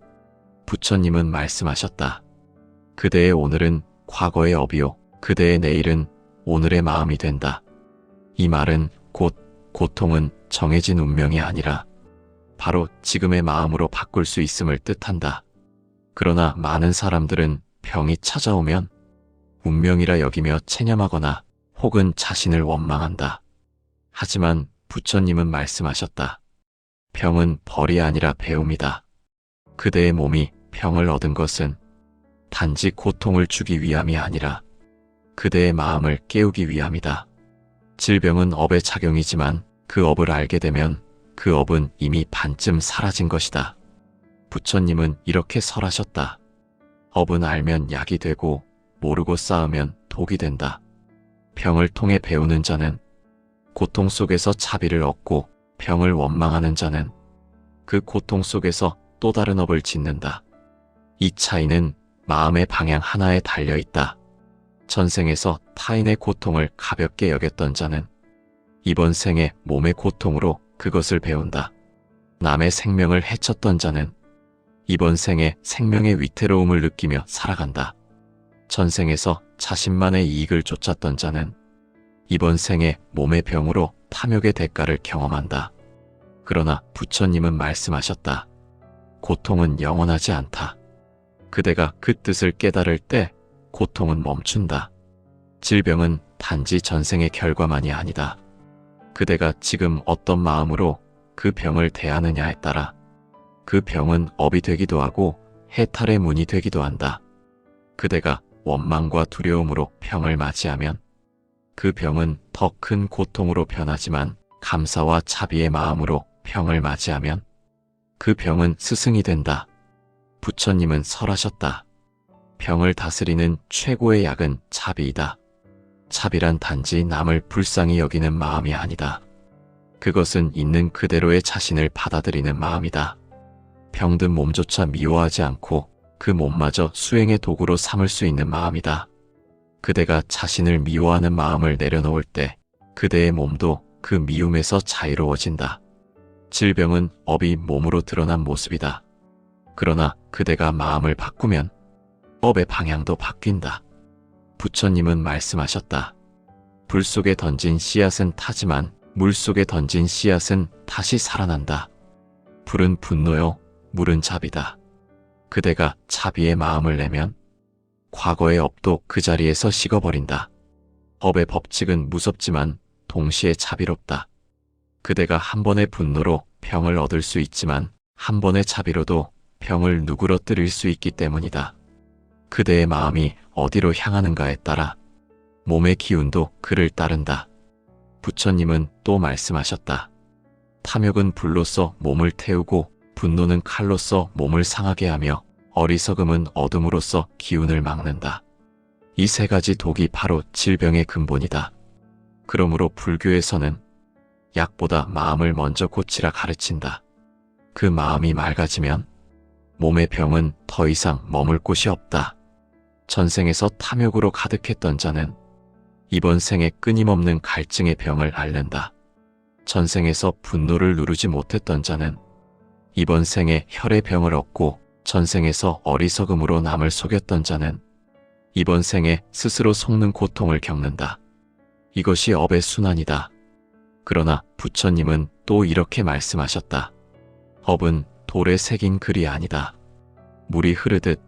부처님은 말씀하셨다. 그대의 오늘은 과거의 업이요, 그대의 내일은 오늘의 마음이 된다. 이 말은 곧 고통은 정해진 운명이 아니라 바로 지금의 마음으로 바꿀 수 있음을 뜻한다. 그러나 많은 사람들은 병이 찾아오면 운명이라 여기며 체념하거나 혹은 자신을 원망한다. 하지만 부처님은 말씀하셨다. 병은 벌이 아니라 배움이다. 그대의 몸이 병을 얻은 것은 단지 고통을 주기 위함이 아니라 그대의 마음을 깨우기 위함이다. 질병은 업의 작용이지만 그 업을 알게 되면 그 업은 이미 반쯤 사라진 것이다. 부처님은 이렇게 설하셨다. 업은 알면 약이 되고 모르고 쌓으면 독이 된다. 병을 통해 배우는 자는 고통 속에서 자비를 얻고 병을 원망하는 자는 그 고통 속에서 또 다른 업을 짓는다. 이 차이는 마음의 방향 하나에 달려 있다. 전생에서 타인의 고통을 가볍게 여겼던 자는 이번 생에 몸의 고통으로 그것을 배운다. 남의 생명을 해쳤던 자는 이번 생에 생명의 위태로움을 느끼며 살아간다. 전생에서 자신만의 이익을 쫓았던 자는 이번 생에 몸의 병으로 탐욕의 대가를 경험한다. 그러나 부처님은 말씀하셨다. 고통은 영원하지 않다. 그대가 그 뜻을 깨달을 때 고통은 멈춘다. 질병은 단지 전생의 결과만이 아니다. 그대가 지금 어떤 마음으로 그 병을 대하느냐에 따라 그 병은 업이 되기도 하고 해탈의 문이 되기도 한다. 그대가 원망과 두려움으로 병을 맞이하면 그 병은 더 큰 고통으로 변하지만 감사와 자비의 마음으로 병을 맞이하면 그 병은 스승이 된다. 부처님은 설하셨다. 병을 다스리는 최고의 약은 자비이다. 자비란 단지 남을 불쌍히 여기는 마음이 아니다. 그것은 있는 그대로의 자신을 받아들이는 마음이다. 병든 몸조차 미워하지 않고 그 몸마저 수행의 도구로 삼을 수 있는 마음이다. 그대가 자신을 미워하는 마음을 내려놓을 때 그대의 몸도 그 미움에서 자유로워진다. 질병은 업이 몸으로 드러난 모습이다. 그러나 그대가 마음을 바꾸면 업의 방향도 바뀐다. 부처님은 말씀하셨다. 불 속에 던진 씨앗은 타지만 물 속에 던진 씨앗은 다시 살아난다. 불은 분노요, 물은 자비다. 그대가 자비의 마음을 내면 과거의 업도 그 자리에서 식어버린다. 업의 법칙은 무섭지만 동시에 자비롭다. 그대가 한 번의 분노로 병을 얻을 수 있지만 한 번의 자비로도 병을 누그러뜨릴 수 있기 때문이다. 그대의 마음이 어디로 향하는가에 따라 몸의 기운도 그를 따른다. 부처님은 또 말씀하셨다. 탐욕은 불로써 몸을 태우고 분노는 칼로써 몸을 상하게 하며 어리석음은 어둠으로써 기운을 막는다. 이 세 가지 독이 바로 질병의 근본이다. 그러므로 불교에서는 약보다 마음을 먼저 고치라 가르친다. 그 마음이 맑아지면 몸의 병은 더 이상 머물 곳이 없다. 전생에서 탐욕으로 가득했던 자는 이번 생에 끊임없는 갈증의 병을 앓는다. 전생에서 분노를 누르지 못했던 자는 이번 생에 혈의 병을 얻고 전생에서 어리석음으로 남을 속였던 자는 이번 생에 스스로 속는 고통을 겪는다. 이것이 업의 순환이다. 그러나 부처님은 또 이렇게 말씀하셨다. 업은 돌에 새긴 글이 아니다. 물이 흐르듯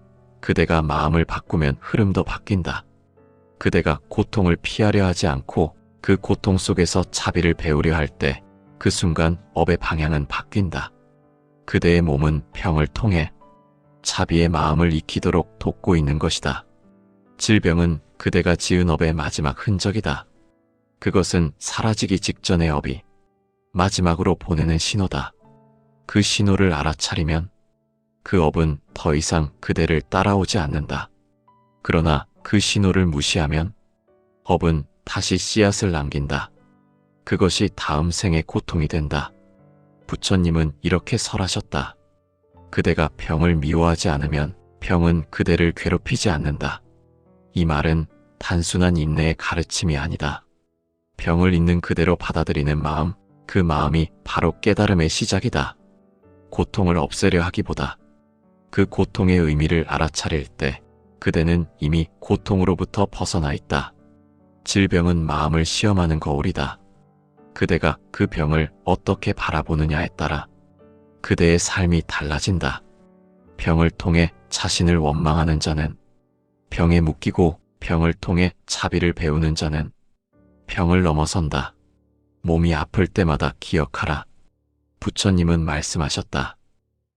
그대가 마음을 바꾸면 흐름도 바뀐다. 그대가 고통을 피하려 하지 않고 그 고통 속에서 자비를 배우려 할 때 그 순간 업의 방향은 바뀐다. 그대의 몸은 병을 통해 자비의 마음을 익히도록 돕고 있는 것이다. 질병은 그대가 지은 업의 마지막 흔적이다. 그것은 사라지기 직전의 업이 마지막으로 보내는 신호다. 그 신호를 알아차리면 그 업은 더 이상 그대를 따라오지 않는다. 그러나 그 신호를 무시하면 업은 다시 씨앗을 남긴다. 그것이 다음 생의 고통이 된다. 부처님은 이렇게 설하셨다. 그대가 병을 미워하지 않으면 병은 그대를 괴롭히지 않는다. 이 말은 단순한 인내의 가르침이 아니다. 병을 있는 그대로 받아들이는 마음, 그 마음이 바로 깨달음의 시작이다. 고통을 없애려 하기보다 그 고통의 의미를 알아차릴 때 그대는 이미 고통으로부터 벗어나 있다. 질병은 마음을 시험하는 거울이다. 그대가 그 병을 어떻게 바라보느냐에 따라 그대의 삶이 달라진다. 병을 통해 자신을 원망하는 자는 병에 묶이고 병을 통해 자비를 배우는 자는 병을 넘어선다. 몸이 아플 때마다 기억하라. 부처님은 말씀하셨다.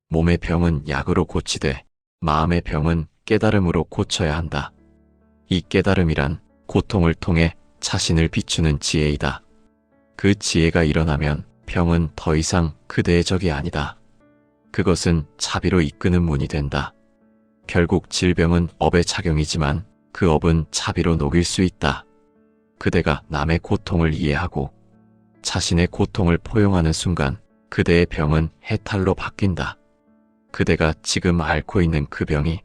몸의 병은 약으로 고치되 마음의 병은 깨달음으로 고쳐야 한다. 이 깨달음이란 고통을 통해 자신을 비추는 지혜이다. 그 지혜가 일어나면 병은 더 이상 그대의 적이 아니다. 그것은 자비로 이끄는 문이 된다. 결국 질병은 업의 작용이지만 그 업은 자비로 녹일 수 있다. 그대가 남의 고통을 이해하고 자신의 고통을 포용하는 순간 그대의 병은 해탈로 바뀐다. 그대가 지금 앓고 있는 그 병이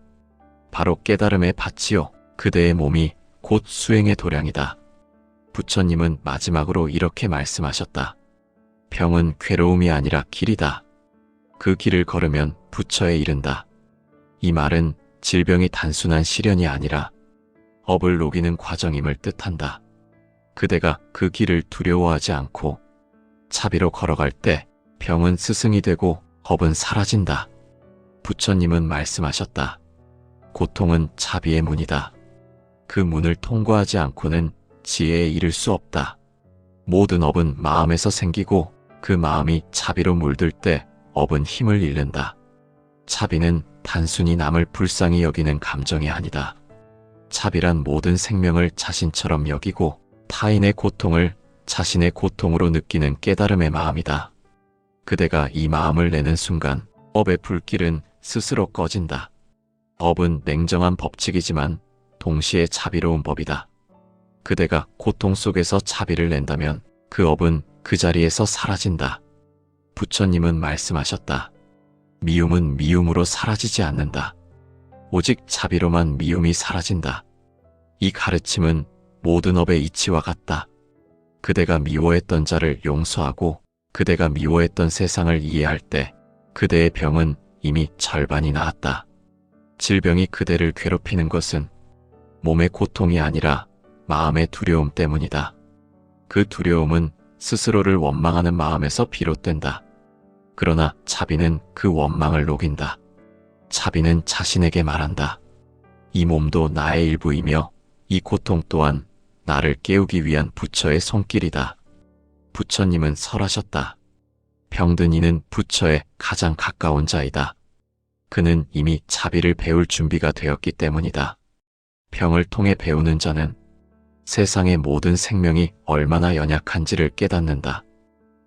바로 깨달음의 밭이요 그대의 몸이 곧 수행의 도량이다. 부처님은 마지막으로 이렇게 말씀하셨다. 병은 괴로움이 아니라 길이다. 그 길을 걸으면 부처에 이른다. 이 말은 질병이 단순한 시련이 아니라 업을 녹이는 과정임을 뜻한다. 그대가 그 길을 두려워하지 않고 자비로 걸어갈 때 병은 스승이 되고 업은 사라진다. 부처님은 말씀하셨다. 고통은 자비의 문이다. 그 문을 통과하지 않고는 지혜에 이를 수 없다. 모든 업은 마음에서 생기고 그 마음이 자비로 물들 때 업은 힘을 잃는다. 자비는 단순히 남을 불쌍히 여기는 감정이 아니다. 자비란 모든 생명을 자신처럼 여기고 타인의 고통을 자신의 고통으로 느끼는 깨달음의 마음이다. 그대가 이 마음을 내는 순간 업의 불길은 스스로 꺼진다. 업은 냉정한 법칙이지만 동시에 자비로운 법이다. 그대가 고통 속에서 자비를 낸다면 그 업은 그 자리에서 사라진다. 부처님은 말씀하셨다. 미움은 미움으로 사라지지 않는다. 오직 자비로만 미움이 사라진다. 이 가르침은 모든 업의 이치와 같다. 그대가 미워했던 자를 용서하고 그대가 미워했던 세상을 이해할 때 그대의 병은 이미 절반이 나았다. 질병이 그대를 괴롭히는 것은 몸의 고통이 아니라 마음의 두려움 때문이다. 그 두려움은 스스로를 원망하는 마음에서 비롯된다. 그러나 자비는 그 원망을 녹인다. 자비는 자신에게 말한다. 이 몸도 나의 일부이며 이 고통 또한 나를 깨우기 위한 부처의 손길이다. 부처님은 설하셨다. 병든 이는 부처에 가장 가까운 자이다. 그는 이미 자비를 배울 준비가 되었기 때문이다. 병을 통해 배우는 자는 세상의 모든 생명이 얼마나 연약한지를 깨닫는다.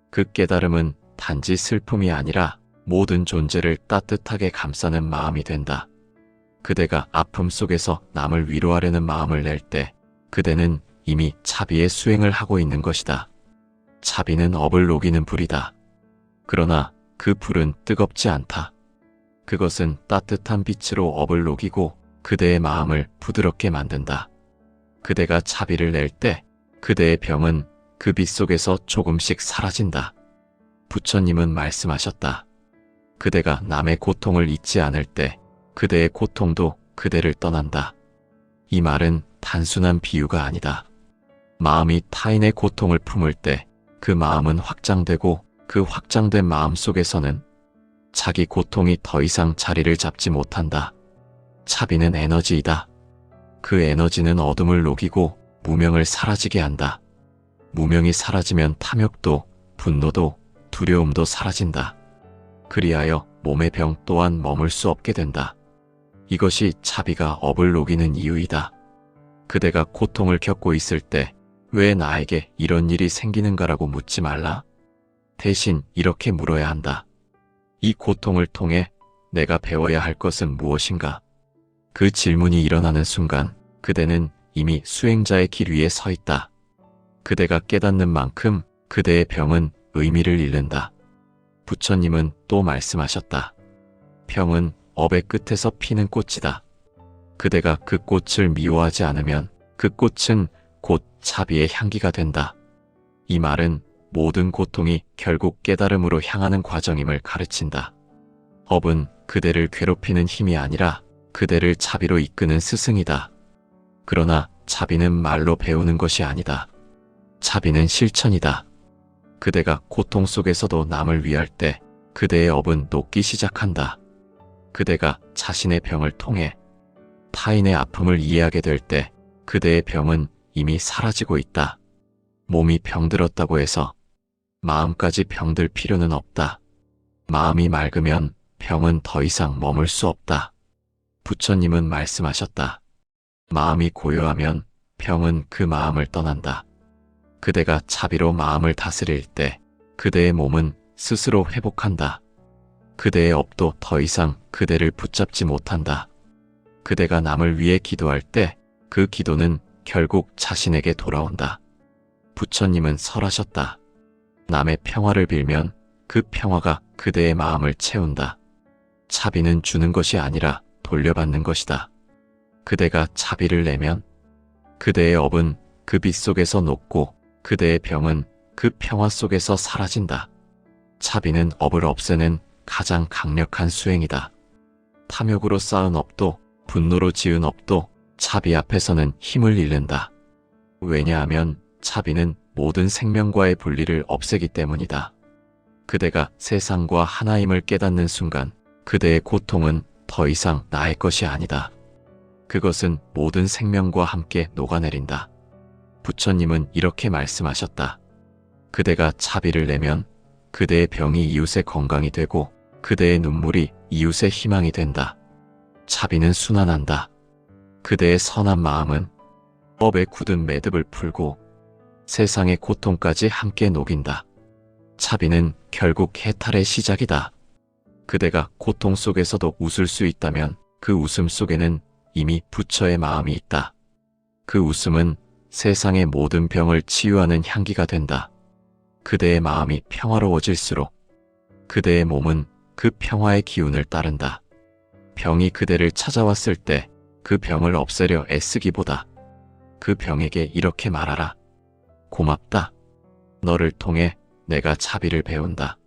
그 깨달음은 단지 슬픔이 아니라 모든 존재를 따뜻하게 감싸는 마음이 된다. 그대가 아픔 속에서 남을 위로하려는 마음을 낼 때 그대는 이미 자비의 수행을 하고 있는 것이다. 자비는 업을 녹이는 불이다. 그러나 그 불은 뜨겁지 않다. 그것은 따뜻한 빛으로 업을 녹이고 그대의 마음을 부드럽게 만든다. 그대가 자비를 낼 때 그대의 병은 그 빛 속에서 조금씩 사라진다. 부처님은 말씀하셨다. 그대가 남의 고통을 잊지 않을 때 그대의 고통도 그대를 떠난다. 이 말은 단순한 비유가 아니다. 마음이 타인의 고통을 품을 때 그 마음은 확장되고 그 확장된 마음 속에서는 자기 고통이 더 이상 자리를 잡지 못한다. 자비는 에너지이다. 그 에너지는 어둠을 녹이고 무명을 사라지게 한다. 무명이 사라지면 탐욕도, 분노도, 두려움도 사라진다. 그리하여 몸의 병 또한 머물 수 없게 된다. 이것이 자비가 업을 녹이는 이유이다. 그대가 고통을 겪고 있을 때 왜 나에게 이런 일이 생기는가라고 묻지 말라. 대신 이렇게 물어야 한다. 이 고통을 통해 내가 배워야 할 것은 무엇인가? 그 질문이 일어나는 순간 그대는 이미 수행자의 길 위에 서 있다. 그대가 깨닫는 만큼 그대의 병은 의미를 잃는다. 부처님은 또 말씀하셨다. 병은 업의 끝에서 피는 꽃이다. 그대가 그 꽃을 미워하지 않으면 그 꽃은 곧 자비의 향기가 된다. 이 말은 모든 고통이 결국 깨달음으로 향하는 과정임을 가르친다. 업은 그대를 괴롭히는 힘이 아니라 그대를 자비로 이끄는 스승이다. 그러나 자비는 말로 배우는 것이 아니다. 자비는 실천이다. 그대가 고통 속에서도 남을 위할 때 그대의 업은 녹기 시작한다. 그대가 자신의 병을 통해 타인의 아픔을 이해하게 될 때 그대의 병은 이미 사라지고 있다. 몸이 병들었다고 해서 마음까지 병들 필요는 없다. 마음이 맑으면 병은 더 이상 머물 수 없다. 부처님은 말씀하셨다. 마음이 고요하면 병은 그 마음을 떠난다. 그대가 자비로 마음을 다스릴 때 그대의 몸은 스스로 회복한다. 그대의 업도 더 이상 그대를 붙잡지 못한다. 그대가 남을 위해 기도할 때 그 기도는 결국 자신에게 돌아온다. 부처님은 설하셨다. 남의 평화를 빌면 그 평화가 그대의 마음을 채운다. 자비는 주는 것이 아니라 돌려받는 것이다. 그대가 자비를 내면 그대의 업은 그 빛 속에서 녹고 그대의 병은 그 평화 속에서 사라진다. 자비는 업을 없애는 가장 강력한 수행이다. 탐욕으로 쌓은 업도 분노로 지은 업도 자비 앞에서는 힘을 잃는다. 왜냐하면 자비는 모든 생명과의 분리를 없애기 때문이다. 그대가 세상과 하나임을 깨닫는 순간 그대의 고통은 더 이상 나의 것이 아니다. 그것은 모든 생명과 함께 녹아내린다. 부처님은 이렇게 말씀하셨다. 그대가 자비를 내면 그대의 병이 이웃의 건강이 되고 그대의 눈물이 이웃의 희망이 된다. 자비는 순환한다. 그대의 선한 마음은 업에 굳은 매듭을 풀고 세상의 고통까지 함께 녹인다. 자비는 결국 해탈의 시작이다. 그대가 고통 속에서도 웃을 수 있다면 그 웃음 속에는 이미 부처의 마음이 있다. 그 웃음은 세상의 모든 병을 치유하는 향기가 된다. 그대의 마음이 평화로워질수록 그대의 몸은 그 평화의 기운을 따른다. 병이 그대를 찾아왔을 때 그 병을 없애려 애쓰기보다 그 병에게 이렇게 말하라. 고맙다. 너를 통해 내가 자비를 배운다.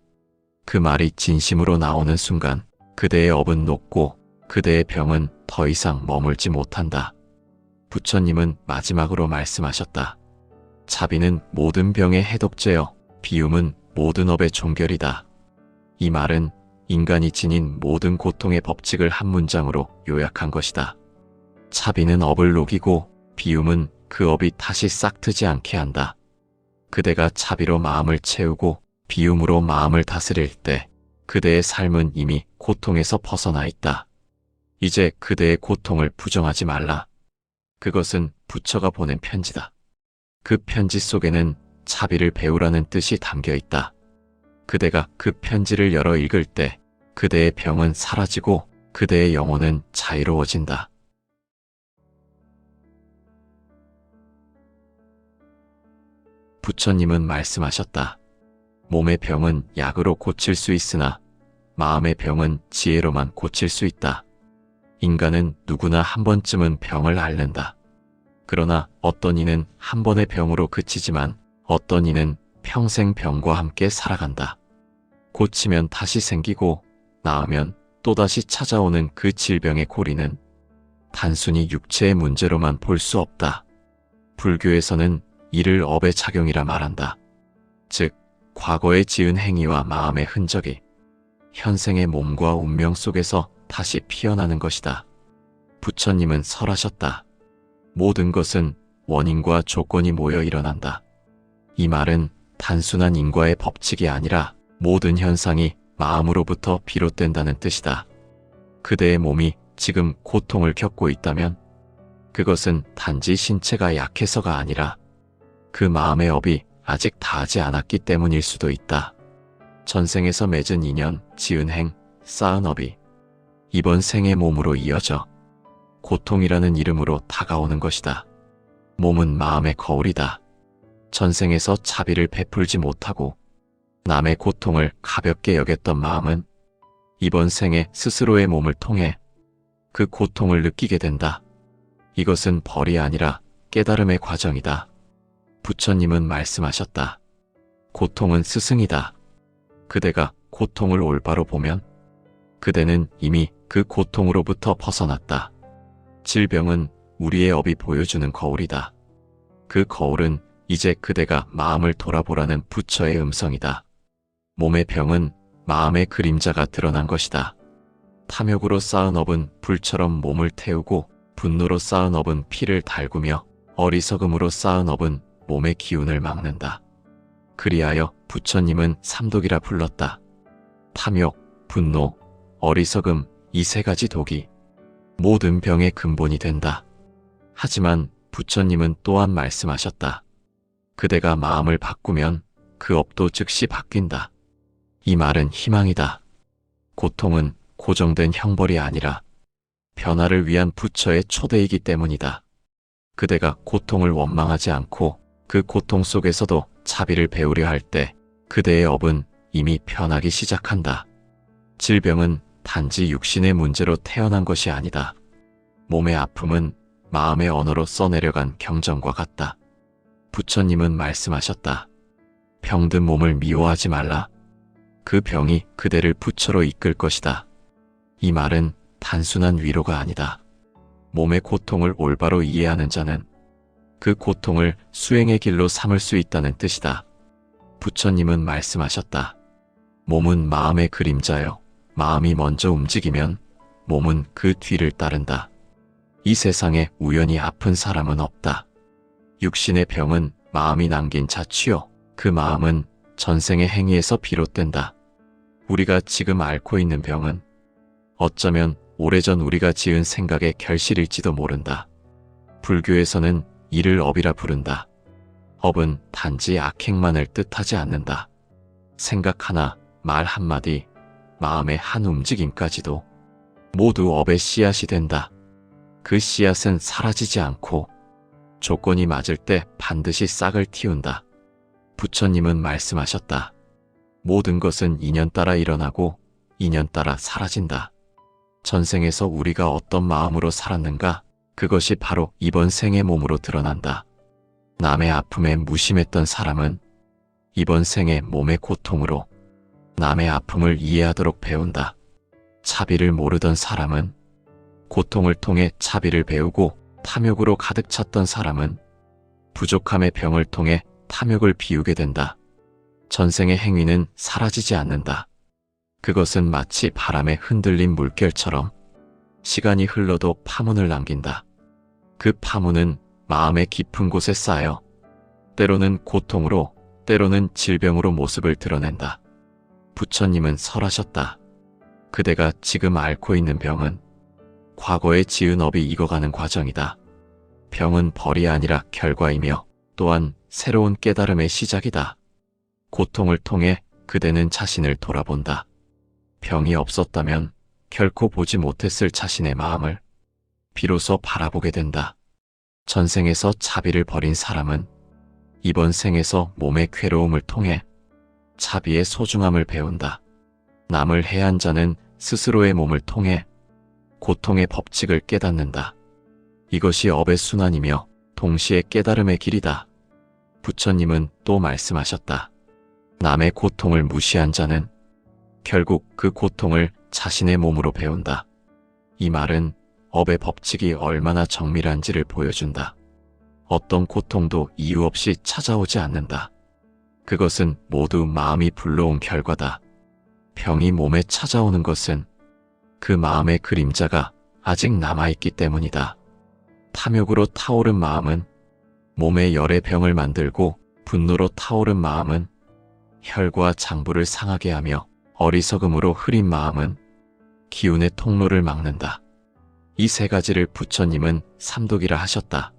그 말이 진심으로 나오는 순간 그대의 업은 녹고 그대의 병은 더 이상 머물지 못한다. 부처님은 마지막으로 말씀하셨다. 자비는 모든 병의 해독제여 비움은 모든 업의 종결이다. 이 말은 인간이 지닌 모든 고통의 법칙을 한 문장으로 요약한 것이다. 자비는 업을 녹이고 비움은 그 업이 다시 싹트지 않게 한다. 그대가 자비로 마음을 채우고 비움으로 마음을 다스릴 때 그대의 삶은 이미 고통에서 벗어나 있다. 이제 그대의 고통을 부정하지 말라. 그것은 부처가 보낸 편지다. 그 편지 속에는 자비를 배우라는 뜻이 담겨 있다. 그대가 그 편지를 열어 읽을 때 그대의 병은 사라지고 그대의 영혼은 자유로워진다. 부처님은 말씀하셨다. 몸의 병은 약으로 고칠 수 있으나 마음의 병은 지혜로만 고칠 수 있다. 인간은 누구나 한 번쯤은 병을 앓는다. 그러나 어떤 이는 한 번의 병으로 그치지만 어떤 이는 평생 병과 함께 살아간다. 고치면 다시 생기고 나으면 또다시 찾아오는 그 질병의 고리는 단순히 육체의 문제로만 볼 수 없다. 불교에서는 이를 업의 작용이라 말한다. 즉, 과거에 지은 행위와 마음의 흔적이 현생의 몸과 운명 속에서 다시 피어나는 것이다. 부처님은 설하셨다. 모든 것은 원인과 조건이 모여 일어난다. 이 말은 단순한 인과의 법칙이 아니라 모든 현상이 마음으로부터 비롯된다는 뜻이다. 그대의 몸이 지금 고통을 겪고 있다면 그것은 단지 신체가 약해서가 아니라 그 마음의 업이 아직 다하지 않았기 때문일 수도 있다. 전생에서 맺은 인연, 지은 행, 쌓은 업이 이번 생의 몸으로 이어져 고통이라는 이름으로 다가오는 것이다. 몸은 마음의 거울이다. 전생에서 자비를 베풀지 못하고 남의 고통을 가볍게 여겼던 마음은 이번 생에 스스로의 몸을 통해 그 고통을 느끼게 된다. 이것은 벌이 아니라 깨달음의 과정이다. 부처님은 말씀하셨다. 고통은 스승이다. 그대가 고통을 올바로 보면 그대는 이미 그 고통으로부터 벗어났다. 질병은 우리의 업이 보여주는 거울이다. 그 거울은 이제 그대가 마음을 돌아보라는 부처의 음성이다. 몸의 병은 마음의 그림자가 드러난 것이다. 탐욕으로 쌓은 업은 불처럼 몸을 태우고 분노로 쌓은 업은 피를 달구며 어리석음으로 쌓은 업은 몸의 기운을 막는다. 그리하여 부처님은 삼독이라 불렀다. 탐욕, 분노, 어리석음 이 세 가지 독이 모든 병의 근본이 된다. 하지만 부처님은 또한 말씀하셨다. 그대가 마음을 바꾸면 그 업도 즉시 바뀐다. 이 말은 희망이다. 고통은 고정된 형벌이 아니라 변화를 위한 부처의 초대이기 때문이다. 그대가 고통을 원망하지 않고 그 고통 속에서도 자비를 배우려 할 때 그대의 업은 이미 변하기 시작한다. 질병은 단지 육신의 문제로 태어난 것이 아니다. 몸의 아픔은 마음의 언어로 써내려간 경전과 같다. 부처님은 말씀하셨다. 병든 몸을 미워하지 말라. 그 병이 그대를 부처로 이끌 것이다. 이 말은 단순한 위로가 아니다. 몸의 고통을 올바로 이해하는 자는 그 고통을 수행의 길로 삼을 수 있다는 뜻이다. 부처님은 말씀하셨다. 몸은 마음의 그림자여. 마음이 먼저 움직이면 몸은 그 뒤를 따른다. 이 세상에 우연히 아픈 사람은 없다. 육신의 병은 마음이 남긴 자취요. 그 마음은 전생의 행위에서 비롯된다. 우리가 지금 앓고 있는 병은 어쩌면 오래전 우리가 지은 생각의 결실일지도 모른다. 불교에서는 이를 업이라 부른다. 업은 단지 악행만을 뜻하지 않는다. 생각 하나, 말 한마디, 마음의 한 움직임까지도 모두 업의 씨앗이 된다. 그 씨앗은 사라지지 않고 조건이 맞을 때 반드시 싹을 틔운다. 부처님은 말씀하셨다. 모든 것은 인연 따라 일어나고 인연 따라 사라진다. 전생에서 우리가 어떤 마음으로 살았는가, 그것이 바로 이번 생의 몸으로 드러난다. 남의 아픔에 무심했던 사람은 이번 생에 몸의 고통으로 남의 아픔을 이해하도록 배운다. 차비를 모르던 사람은 고통을 통해 차비를 배우고, 탐욕으로 가득 찼던 사람은 부족함의 병을 통해 탐욕을 비우게 된다. 전생의 행위는 사라지지 않는다. 그것은 마치 바람에 흔들린 물결처럼 시간이 흘러도 파문을 남긴다. 그 파문은 마음의 깊은 곳에 쌓여 때로는 고통으로, 때로는 질병으로 모습을 드러낸다. 부처님은 설하셨다. 그대가 지금 앓고 있는 병은 과거에 지은 업이 익어가는 과정이다. 병은 벌이 아니라 결과이며 또한 새로운 깨달음의 시작이다. 고통을 통해 그대는 자신을 돌아본다. 병이 없었다면 결코 보지 못했을 자신의 마음을 비로소 바라보게 된다. 전생에서 차비를 버린 사람은 이번 생에서 몸의 괴로움을 통해 차비의 소중함을 배운다. 남을 해한 자는 스스로의 몸을 통해 고통의 법칙을 깨닫는다. 이것이 업의 순환이며 동시에 깨달음의 길이다. 부처님은 또 말씀하셨다. 남의 고통을 무시한 자는 결국 그 고통을 자신의 몸으로 배운다. 이 말은 업의 법칙이 얼마나 정밀한지를 보여준다. 어떤 고통도 이유 없이 찾아오지 않는다. 그것은 모두 마음이 불러온 결과다. 병이 몸에 찾아오는 것은 그 마음의 그림자가 아직 남아있기 때문이다. 탐욕으로 타오른 마음은 몸에 열의 병을 만들고, 분노로 타오른 마음은 혈과 장부를 상하게 하며, 어리석음으로 흐린 마음은 기운의 통로를 막는다. 이 세 가지를 부처님은 삼독이라 하셨다.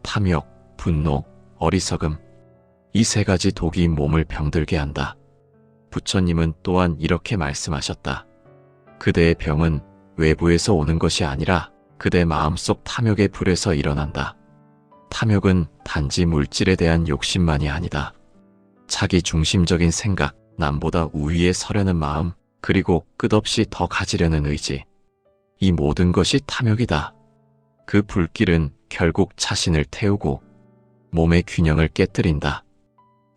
탐욕, 분노, 어리석음. 이 세 가지 독이 몸을 병들게 한다. 부처님은 또한 이렇게 말씀하셨다. 그대의 병은 외부에서 오는 것이 아니라 그대 마음속 탐욕의 불에서 일어난다. 탐욕은 단지 물질에 대한 욕심만이 아니다. 자기 중심적인 생각, 남보다 우위에 서려는 마음, 그리고 끝없이 더 가지려는 의지. 이 모든 것이 탐욕이다. 그 불길은 결국 자신을 태우고 몸의 균형을 깨뜨린다.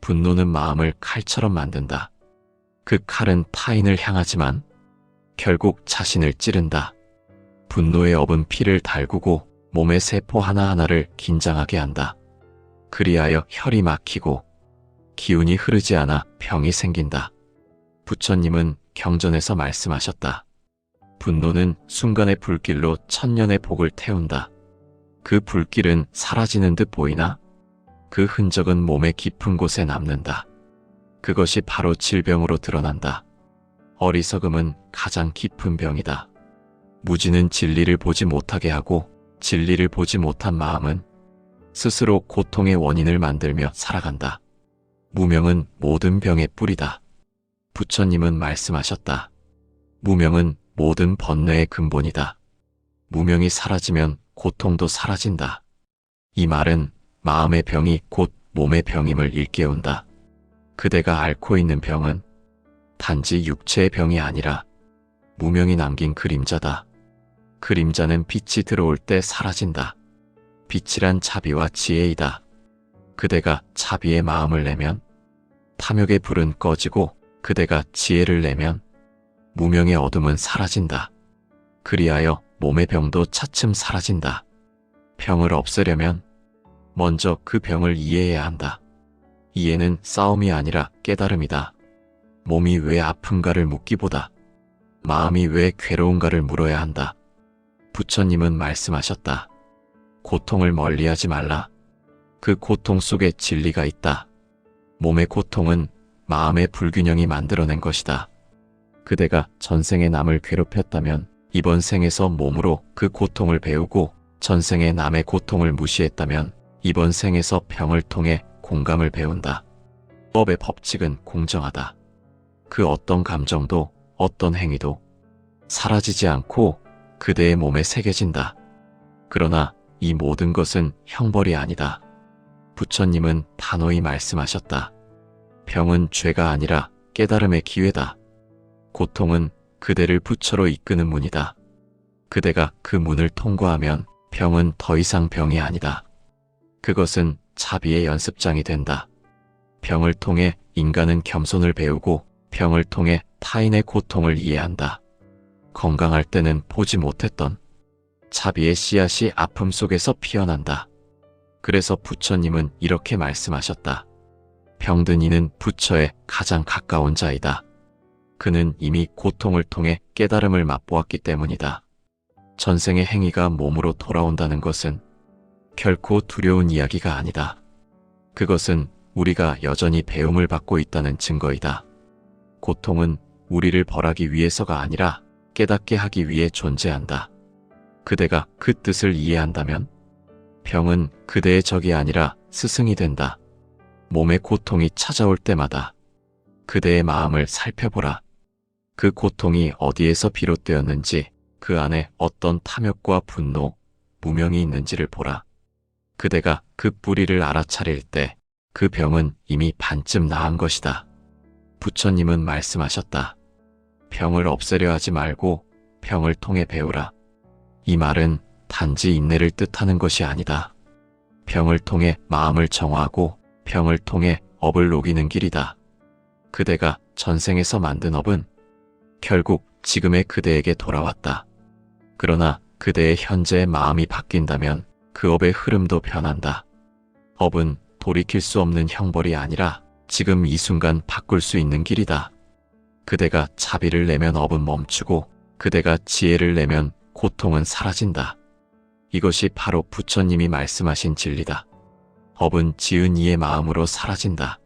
분노는 마음을 칼처럼 만든다. 그 칼은 타인을 향하지만 결국 자신을 찌른다. 분노의 업은 피를 달구고 몸의 세포 하나하나를 긴장하게 한다. 그리하여 혈이 막히고 기운이 흐르지 않아 병이 생긴다. 부처님은 경전에서 말씀하셨다. 분노는 순간의 불길로 천년의 복을 태운다. 그 불길은 사라지는 듯 보이나 그 흔적은 몸의 깊은 곳에 남는다. 그것이 바로 질병으로 드러난다. 어리석음은 가장 깊은 병이다. 무지는 진리를 보지 못하게 하고, 진리를 보지 못한 마음은 스스로 고통의 원인을 만들며 살아간다. 무명은 모든 병의 뿌리다. 부처님은 말씀하셨다. 무명은 모든 번뇌의 근본이다. 무명이 사라지면 고통도 사라진다. 이 말은 마음의 병이 곧 몸의 병임을 일깨운다. 그대가 앓고 있는 병은 단지 육체의 병이 아니라 무명이 남긴 그림자다. 그림자는 빛이 들어올 때 사라진다. 빛이란 차비와 지혜이다. 그대가 차비의 마음을 내면 탐욕의 불은 꺼지고, 그대가 지혜를 내면 무명의 어둠은 사라진다. 그리하여 몸의 병도 차츰 사라진다. 병을 없애려면 먼저 그 병을 이해해야 한다. 이해는 싸움이 아니라 깨달음이다. 몸이 왜 아픈가를 묻기보다 마음이 왜 괴로운가를 물어야 한다. 부처님은 말씀하셨다. 고통을 멀리하지 말라. 그 고통 속에 진리가 있다. 몸의 고통은 마음의 불균형이 만들어낸 것이다. 그대가 전생에 남을 괴롭혔다면 이번 생에서 몸으로 그 고통을 배우고, 전생에 남의 고통을 무시했다면 이번 생에서 병을 통해 공감을 배운다. 법의 법칙은 공정하다. 그 어떤 감정도, 어떤 행위도 사라지지 않고 그대의 몸에 새겨진다. 그러나 이 모든 것은 형벌이 아니다. 부처님은 단호히 말씀하셨다. 병은 죄가 아니라 깨달음의 기회다. 고통은 그대를 부처로 이끄는 문이다. 그대가 그 문을 통과하면 병은 더 이상 병이 아니다. 그것은 자비의 연습장이 된다. 병을 통해 인간은 겸손을 배우고 병을 통해 타인의 고통을 이해한다. 건강할 때는 보지 못했던 자비의 씨앗이 아픔 속에서 피어난다. 그래서 부처님은 이렇게 말씀하셨다. 병든 이는 부처에 가장 가까운 자이다. 그는 이미 고통을 통해 깨달음을 맛보았기 때문이다. 전생의 행위가 몸으로 돌아온다는 것은 결코 두려운 이야기가 아니다. 그것은 우리가 여전히 배움을 받고 있다는 증거이다. 고통은 우리를 벌하기 위해서가 아니라 깨닫게 하기 위해 존재한다. 그대가 그 뜻을 이해한다면 병은 그대의 적이 아니라 스승이 된다. 몸의 고통이 찾아올 때마다 그대의 마음을 살펴보라. 그 고통이 어디에서 비롯되었는지, 그 안에 어떤 탐욕과 분노, 무명이 있는지를 보라. 그대가 그 뿌리를 알아차릴 때 그 병은 이미 반쯤 나은 것이다. 부처님은 말씀하셨다. 병을 없애려 하지 말고 병을 통해 배우라. 이 말은 단지 인내를 뜻하는 것이 아니다. 병을 통해 마음을 정화하고 병을 통해 업을 녹이는 길이다. 그대가 전생에서 만든 업은 결국 지금의 그대에게 돌아왔다. 그러나 그대의 현재의 마음이 바뀐다면 그 업의 흐름도 변한다. 업은 돌이킬 수 없는 형벌이 아니라 지금 이 순간 바꿀 수 있는 길이다. 그대가 자비를 내면 업은 멈추고 그대가 지혜를 내면 고통은 사라진다. 이것이 바로 부처님이 말씀하신 진리다. 업은 지은 이의 마음으로 사라진다.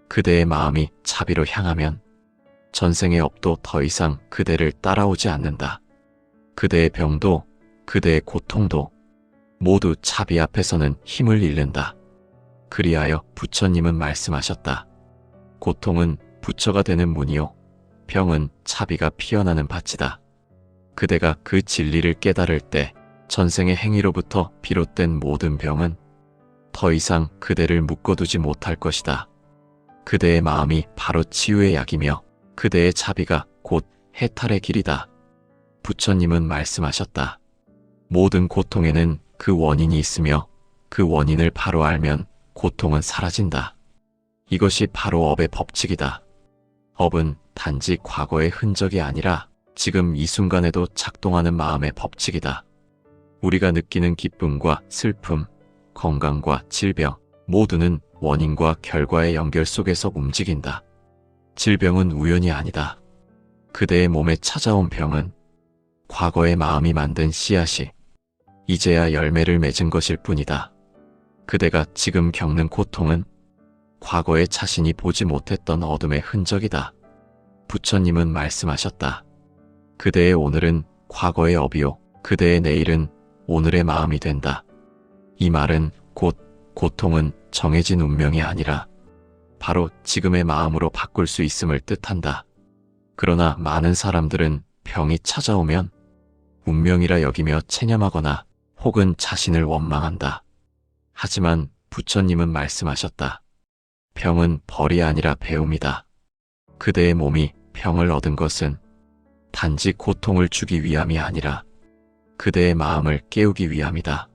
그대의 마음이 자비로 향하면 전생의 업도 더 이상 그대를 따라오지 않는다. 그대의 병도 그대의 고통도 모두 자비 앞에서는 힘을 잃는다. 그리하여 부처님은 말씀하셨다. 고통은 부처가 되는 문이요, 병은 자비가 피어나는 밭이다. 그대가 그 진리를 깨달을 때 전생의 행위로부터 비롯된 모든 병은 더 이상 그대를 묶어두지 못할 것이다. 그대의 마음이 바로 치유의 약이며 그대의 자비가 곧 해탈의 길이다. 부처님은 말씀하셨다. 모든 고통에는 그 원인이 있으며 그 원인을 바로 알면 고통은 사라진다. 이것이 바로 업의 법칙이다. 업은 단지 과거의 흔적이 아니라 지금 이 순간에도 작동하는 마음의 법칙이다. 우리가 느끼는 기쁨과 슬픔, 건강과 질병 모두는 원인과 결과의 연결 속에서 움직인다. 질병은 우연이 아니다. 그대의 몸에 찾아온 병은 과거의 마음이 만든 씨앗이 이제야 열매를 맺은 것일 뿐이다. 그대가 지금 겪는 고통은 과거에 자신이 보지 못했던 어둠의 흔적이다. 부처님은 말씀하셨다. 그대의 오늘은 과거의 업이요, 그대의 내일은 오늘의 마음이 된다. 이 말은 곧 고통은 정해진 운명이 아니라 바로 지금의 마음으로 바꿀 수 있음을 뜻한다. 그러나 많은 사람들은 병이 찾아오면 운명이라 여기며 체념하거나 혹은 자신을 원망한다. 하지만 부처님은 말씀하셨다. 병은 벌이 아니라 배움이다. 그대의 몸이 병을 얻은 것은 단지 고통을 주기 위함이 아니라 그대의 마음을 깨우기 위함이다.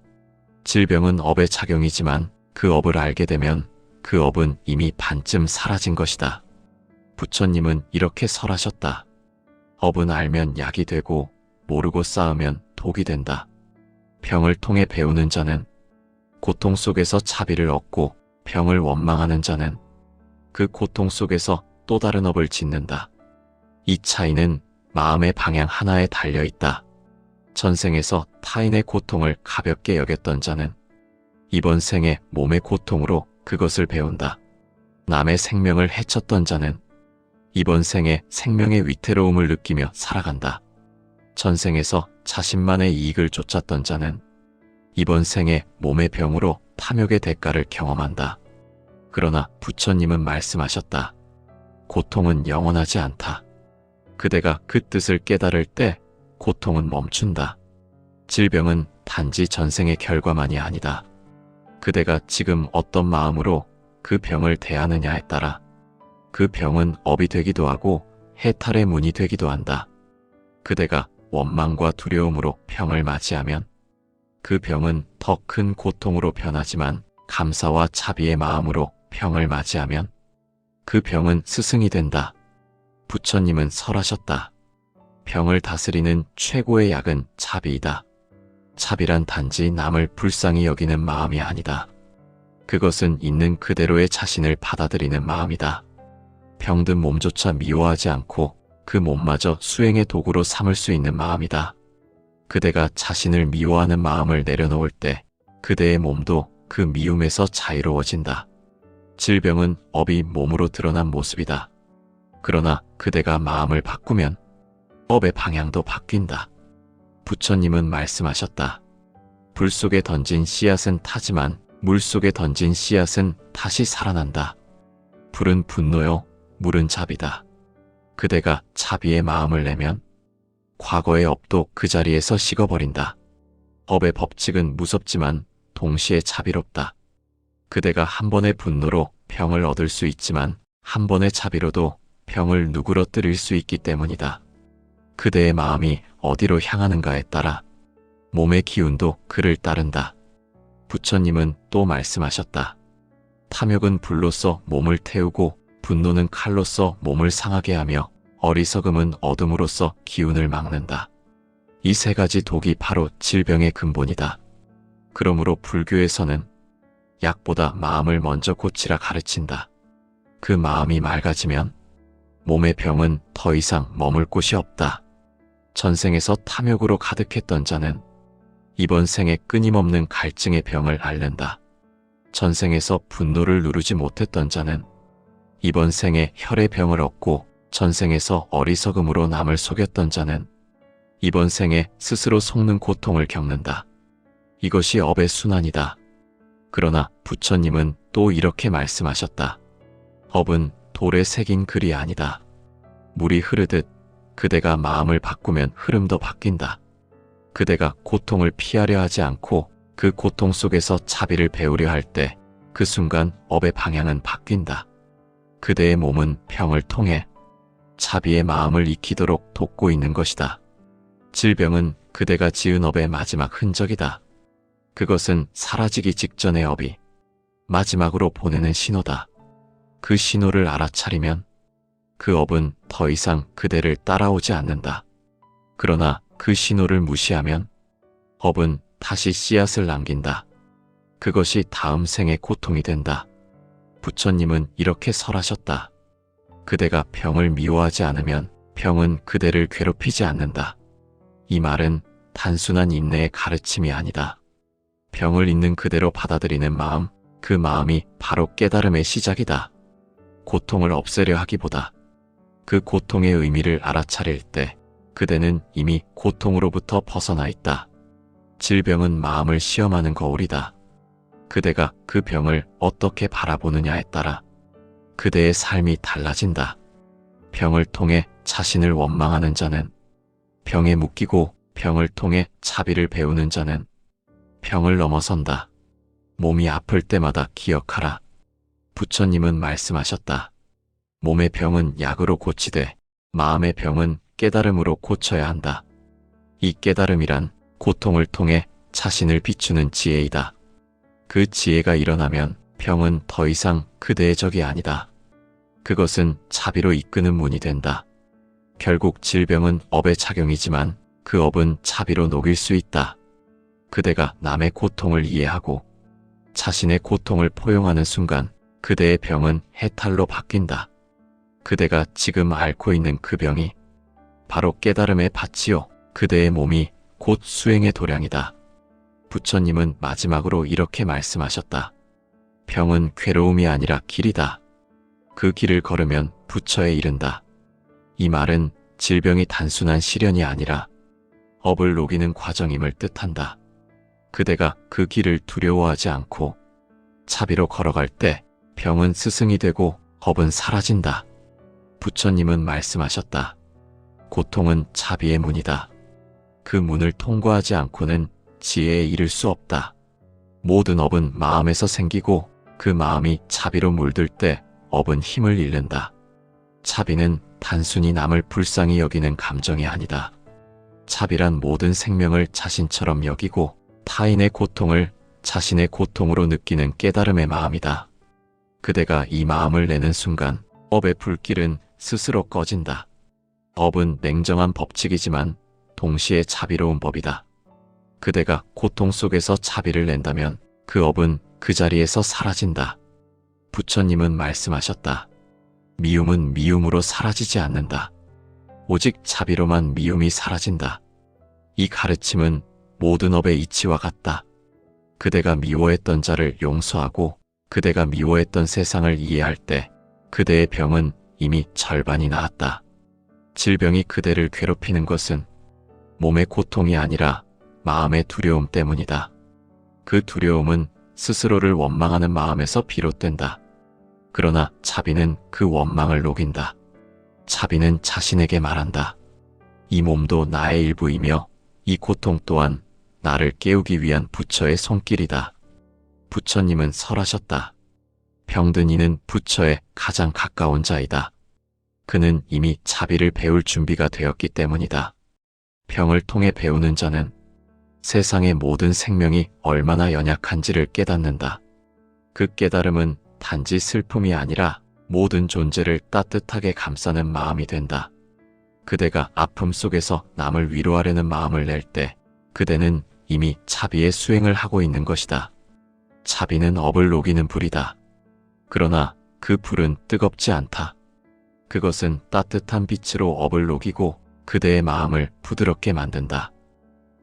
질병은 업의 작용이지만 그 업을 알게 되면 그 업은 이미 반쯤 사라진 것이다. 부처님은 이렇게 설하셨다. 업은 알면 약이 되고 모르고 쌓으면 독이 된다. 병을 통해 배우는 자는 고통 속에서 자비를 얻고 병을 원망하는 자는 그 고통 속에서 또 다른 업을 짓는다. 이 차이는 마음의 방향 하나에 달려 있다. 전생에서 타인의 고통을 가볍게 여겼던 자는 이번 생에 몸의 고통으로 그것을 배운다. 남의 생명을 해쳤던 자는 이번 생에 생명의 위태로움을 느끼며 살아간다. 전생에서 자신만의 이익을 쫓았던 자는 이번 생에 몸의 병으로 탐욕의 대가를 경험한다. 그러나 부처님은 말씀하셨다. 고통은 영원하지 않다. 그대가 그 뜻을 깨달을 때 고통은 멈춘다. 질병은 단지 전생의 결과만이 아니다. 그대가 지금 어떤 마음으로 그 병을 대하느냐에 따라 그 병은 업이 되기도 하고 해탈의 문이 되기도 한다. 그대가 원망과 두려움으로 병을 맞이하면 그 병은 더 큰 고통으로 변하지만 감사와 자비의 마음으로 병을 맞이하면 그 병은 스승이 된다. 부처님은 설하셨다. 병을 다스리는 최고의 약은 자비이다. 자비란 단지 남을 불쌍히 여기는 마음이 아니다. 그것은 있는 그대로의 자신을 받아들이는 마음이다. 병든 몸조차 미워하지 않고 그 몸마저 수행의 도구로 삼을 수 있는 마음이다. 그대가 자신을 미워하는 마음을 내려놓을 때 그대의 몸도 그 미움에서 자유로워진다. 질병은 업이 몸으로 드러난 모습이다. 그러나 그대가 마음을 바꾸면 업의 방향도 바뀐다. 부처님은 말씀하셨다. 불 속에 던진 씨앗은 타지만 물 속에 던진 씨앗은 다시 살아난다. 불은 분노요, 물은 자비다. 그대가 자비의 마음을 내면 과거의 업도 그 자리에서 식어버린다. 업의 법칙은 무섭지만 동시에 자비롭다. 그대가 한 번의 분노로 병을 얻을 수 있지만 한 번의 자비로도 병을 누그러뜨릴 수 있기 때문이다. 그대의 마음이 어디로 향하는가에 따라 몸의 기운도 그를 따른다. 부처님은 또 말씀하셨다. 탐욕은 불로써 몸을 태우고 분노는 칼로써 몸을 상하게 하며 어리석음은 어둠으로써 기운을 막는다. 이 세 가지 독이 바로 질병의 근본이다. 그러므로 불교에서는 약보다 마음을 먼저 고치라 가르친다. 그 마음이 맑아지면 몸의 병은 더 이상 머물 곳이 없다. 전생에서 탐욕으로 가득했던 자는 이번 생에 끊임없는 갈증의 병을 앓는다. 전생에서 분노를 누르지 못했던 자는 이번 생에 혈의 병을 얻고 전생에서 어리석음으로 남을 속였던 자는 이번 생에 스스로 속는 고통을 겪는다. 이것이 업의 순환이다. 그러나 부처님은 또 이렇게 말씀하셨다. 업은 돌에 새긴 글이 아니다. 물이 흐르듯 그대가 마음을 바꾸면 흐름도 바뀐다. 그대가 고통을 피하려 하지 않고 그 고통 속에서 자비를 배우려 할 때 그 순간 업의 방향은 바뀐다. 그대의 몸은 병을 통해 자비의 마음을 익히도록 돕고 있는 것이다. 질병은 그대가 지은 업의 마지막 흔적이다. 그것은 사라지기 직전의 업이 마지막으로 보내는 신호다. 그 신호를 알아차리면 그 업은 더 이상 그대를 따라오지 않는다. 그러나 그 신호를 무시하면 업은 다시 씨앗을 남긴다. 그것이 다음 생의 고통이 된다. 부처님은 이렇게 설하셨다. 그대가 병을 미워하지 않으면 병은 그대를 괴롭히지 않는다. 이 말은 단순한 인내의 가르침이 아니다. 병을 있는 그대로 받아들이는 마음, 그 마음이 바로 깨달음의 시작이다. 고통을 없애려 하기보다 그 고통의 의미를 알아차릴 때 그대는 이미 고통으로부터 벗어나 있다. 질병은 마음을 시험하는 거울이다. 그대가 그 병을 어떻게 바라보느냐에 따라 그대의 삶이 달라진다. 병을 통해 자신을 원망하는 자는 병에 묶이고 병을 통해 자비를 배우는 자는 병을 넘어선다. 몸이 아플 때마다 기억하라. 부처님은 말씀하셨다. 몸의 병은 약으로 고치되 마음의 병은 깨달음으로 고쳐야 한다. 이 깨달음이란 고통을 통해 자신을 비추는 지혜이다. 그 지혜가 일어나면 병은 더 이상 그대의 적이 아니다. 그것은 자비로 이끄는 문이 된다. 결국 질병은 업의 작용이지만 그 업은 자비로 녹일 수 있다. 그대가 남의 고통을 이해하고 자신의 고통을 포용하는 순간 그대의 병은 해탈로 바뀐다. 그대가 지금 앓고 있는 그 병이 바로 깨달음의 밭이요 그대의 몸이 곧 수행의 도량이다. 부처님은 마지막으로 이렇게 말씀하셨다. 병은 괴로움이 아니라 길이다. 그 길을 걸으면 부처에 이른다. 이 말은 질병이 단순한 시련이 아니라 업을 녹이는 과정임을 뜻한다. 그대가 그 길을 두려워하지 않고 자비로 걸어갈 때 병은 스승이 되고 업은 사라진다. 부처님은 말씀하셨다. 고통은 자비의 문이다. 그 문을 통과하지 않고는 지혜에 이를 수 없다. 모든 업은 마음에서 생기고 그 마음이 자비로 물들 때 업은 힘을 잃는다. 자비는 단순히 남을 불쌍히 여기는 감정이 아니다. 자비란 모든 생명을 자신처럼 여기고 타인의 고통을 자신의 고통으로 느끼는 깨달음의 마음이다. 그대가 이 마음을 내는 순간 업의 불길은 스스로 꺼진다. 업은 냉정한 법칙이지만 동시에 자비로운 법이다. 그대가 고통 속에서 자비를 낸다면 그 업은 그 자리에서 사라진다. 부처님은 말씀하셨다. 미움은 미움으로 사라지지 않는다. 오직 자비로만 미움이 사라진다. 이 가르침은 모든 업의 이치와 같다. 그대가 미워했던 자를 용서하고 그대가 미워했던 세상을 이해할 때 그대의 병은 이미 절반이 나았다. 질병이 그대를 괴롭히는 것은 몸의 고통이 아니라 마음의 두려움 때문이다. 그 두려움은 스스로를 원망하는 마음에서 비롯된다. 그러나 자비는 그 원망을 녹인다. 자비는 자신에게 말한다. 이 몸도 나의 일부이며 이 고통 또한 나를 깨우기 위한 부처의 손길이다. 부처님은 설하셨다. 병든 이는 부처에 가장 가까운 자이다. 그는 이미 자비를 배울 준비가 되었기 때문이다. 병을 통해 배우는 자는 세상의 모든 생명이 얼마나 연약한지를 깨닫는다. 그 깨달음은 단지 슬픔이 아니라 모든 존재를 따뜻하게 감싸는 마음이 된다. 그대가 아픔 속에서 남을 위로하려는 마음을 낼 때 그대는 이미 자비의 수행을 하고 있는 것이다. 자비는 업을 녹이는 불이다. 그러나 그 불은 뜨겁지 않다. 그것은 따뜻한 빛으로 업을 녹이고 그대의 마음을 부드럽게 만든다.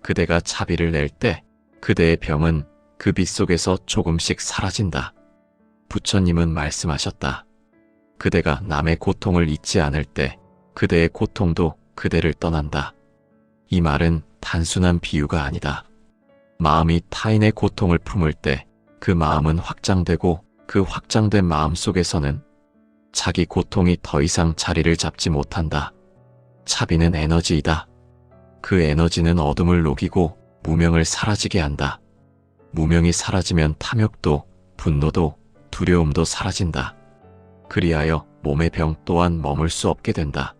그대가 자비를 낼 때 그대의 병은 그 빛 속에서 조금씩 사라진다. 부처님은 말씀하셨다. 그대가 남의 고통을 잊지 않을 때 그대의 고통도 그대를 떠난다. 이 말은 단순한 비유가 아니다. 마음이 타인의 고통을 품을 때 그 마음은 확장되고 그 확장된 마음 속에서는 자기 고통이 더 이상 자리를 잡지 못한다. 자비는 에너지이다. 그 에너지는 어둠을 녹이고 무명을 사라지게 한다. 무명이 사라지면 탐욕도 분노도 두려움도 사라진다. 그리하여 몸의 병 또한 머물 수 없게 된다.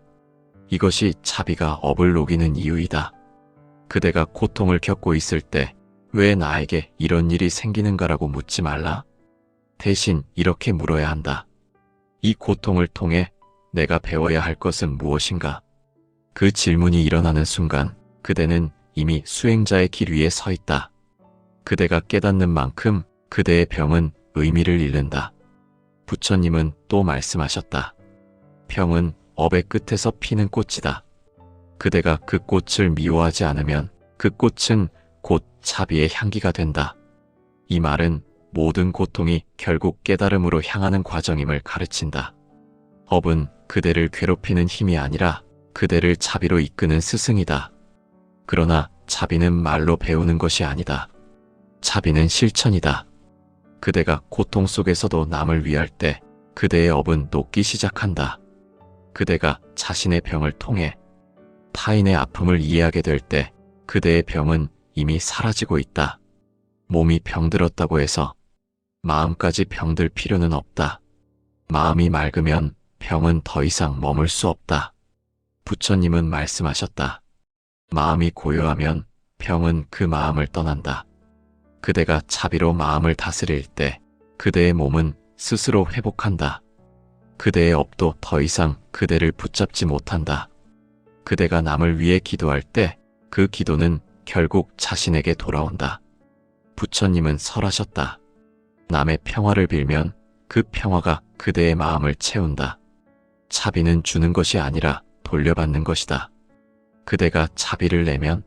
이것이 자비가 업을 녹이는 이유이다. 그대가 고통을 겪고 있을 때 왜 나에게 이런 일이 생기는가라고 묻지 말라. 대신 이렇게 물어야 한다. 이 고통을 통해 내가 배워야 할 것은 무엇인가? 그 질문이 일어나는 순간 그대는 이미 수행자의 길 위에 서 있다. 그대가 깨닫는 만큼 그대의 병은 의미를 잃는다. 부처님은 또 말씀하셨다. 병은 업의 끝에서 피는 꽃이다. 그대가 그 꽃을 미워하지 않으면 그 꽃은 곧 자비의 향기가 된다. 이 말은 모든 고통이 결국 깨달음으로 향하는 과정임을 가르친다. 업은 그대를 괴롭히는 힘이 아니라 그대를 자비로 이끄는 스승이다. 그러나 자비는 말로 배우는 것이 아니다. 자비는 실천이다. 그대가 고통 속에서도 남을 위할 때 그대의 업은 녹기 시작한다. 그대가 자신의 병을 통해 타인의 아픔을 이해하게 될 때 그대의 병은 이미 사라지고 있다. 몸이 병들었다고 해서 마음까지 병들 필요는 없다. 마음이 맑으면 병은 더 이상 머물 수 없다. 부처님은 말씀하셨다. 마음이 고요하면 병은 그 마음을 떠난다. 그대가 자비로 마음을 다스릴 때 그대의 몸은 스스로 회복한다. 그대의 업도 더 이상 그대를 붙잡지 못한다. 그대가 남을 위해 기도할 때 그 기도는 결국 자신에게 돌아온다. 부처님은 설하셨다. 남의 평화를 빌면 그 평화가 그대의 마음을 채운다. 자비는 주는 것이 아니라 돌려받는 것이다. 그대가 자비를 내면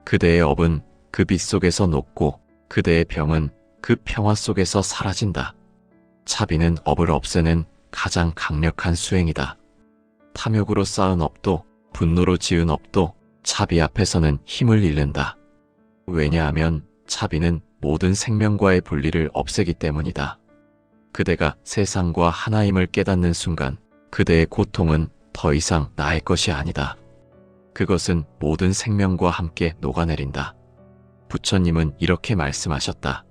그대의 업은 그 빛 속에서 녹고 그대의 병은 그 평화 속에서 사라진다. 자비는 업을 없애는 가장 강력한 수행이다. 탐욕으로 쌓은 업도 분노로 지은 업도 자비 앞에서는 힘을 잃는다. 왜냐하면 자비는 모든 생명과의 분리를 없애기 때문이다. 그대가 세상과 하나임을 깨닫는 순간 그대의 고통은 더 이상 나의 것이 아니다. 그것은 모든 생명과 함께 녹아내린다. 부처님은 이렇게 말씀하셨다.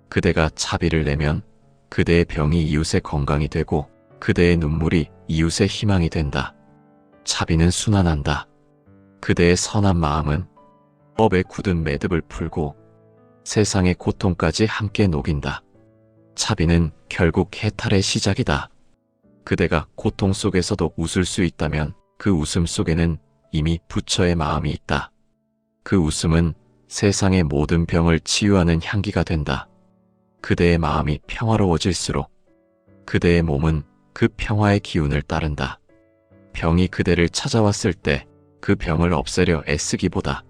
그대가 자비를 내면 그대의 병이 이웃의 건강이 되고 그대의 눈물이 이웃의 희망이 된다. 자비는 순환한다. 그대의 선한 마음은 업의 굳은 매듭을 풀고 세상의 고통까지 함께 녹인다. 자비는 결국 해탈의 시작이다. 그대가 고통 속에서도 웃을 수 있다면 그 웃음 속에는 이미 부처의 마음이 있다. 그 웃음은 세상의 모든 병을 치유하는 향기가 된다. 그대의 마음이 평화로워질수록 그대의 몸은 그 평화의 기운을 따른다. 병이 그대를 찾아왔을 때 그 병을 없애려 애쓰기보다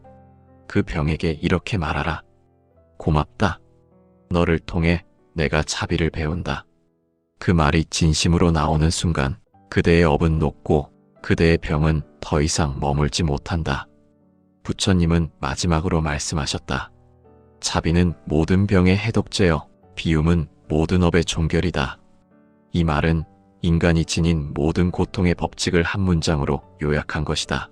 그 병에게 이렇게 말하라. 고맙다. 너를 통해 내가 자비를 배운다. 그 말이 진심으로 나오는 순간 그대의 업은 녹고 그대의 병은 더 이상 머물지 못한다. 부처님은 마지막으로 말씀하셨다. 자비는 모든 병의 해독제여 비움은 모든 업의 종결이다. 이 말은 인간이 지닌 모든 고통의 법칙을 한 문장으로 요약한 것이다.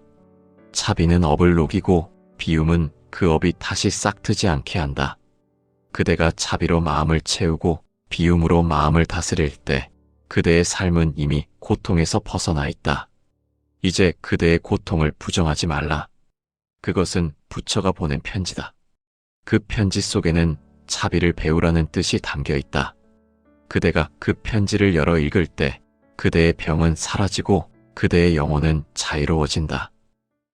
자비는 업을 녹이고 비움은 그 업이 다시 싹트지 않게 한다. 그대가 자비로 마음을 채우고 비움으로 마음을 다스릴 때 그대의 삶은 이미 고통에서 벗어나 있다. 이제 그대의 고통을 부정하지 말라. 그것은 부처가 보낸 편지다. 그 편지 속에는 자비를 배우라는 뜻이 담겨 있다. 그대가 그 편지를 열어 읽을 때 그대의 병은 사라지고 그대의 영혼은 자유로워진다.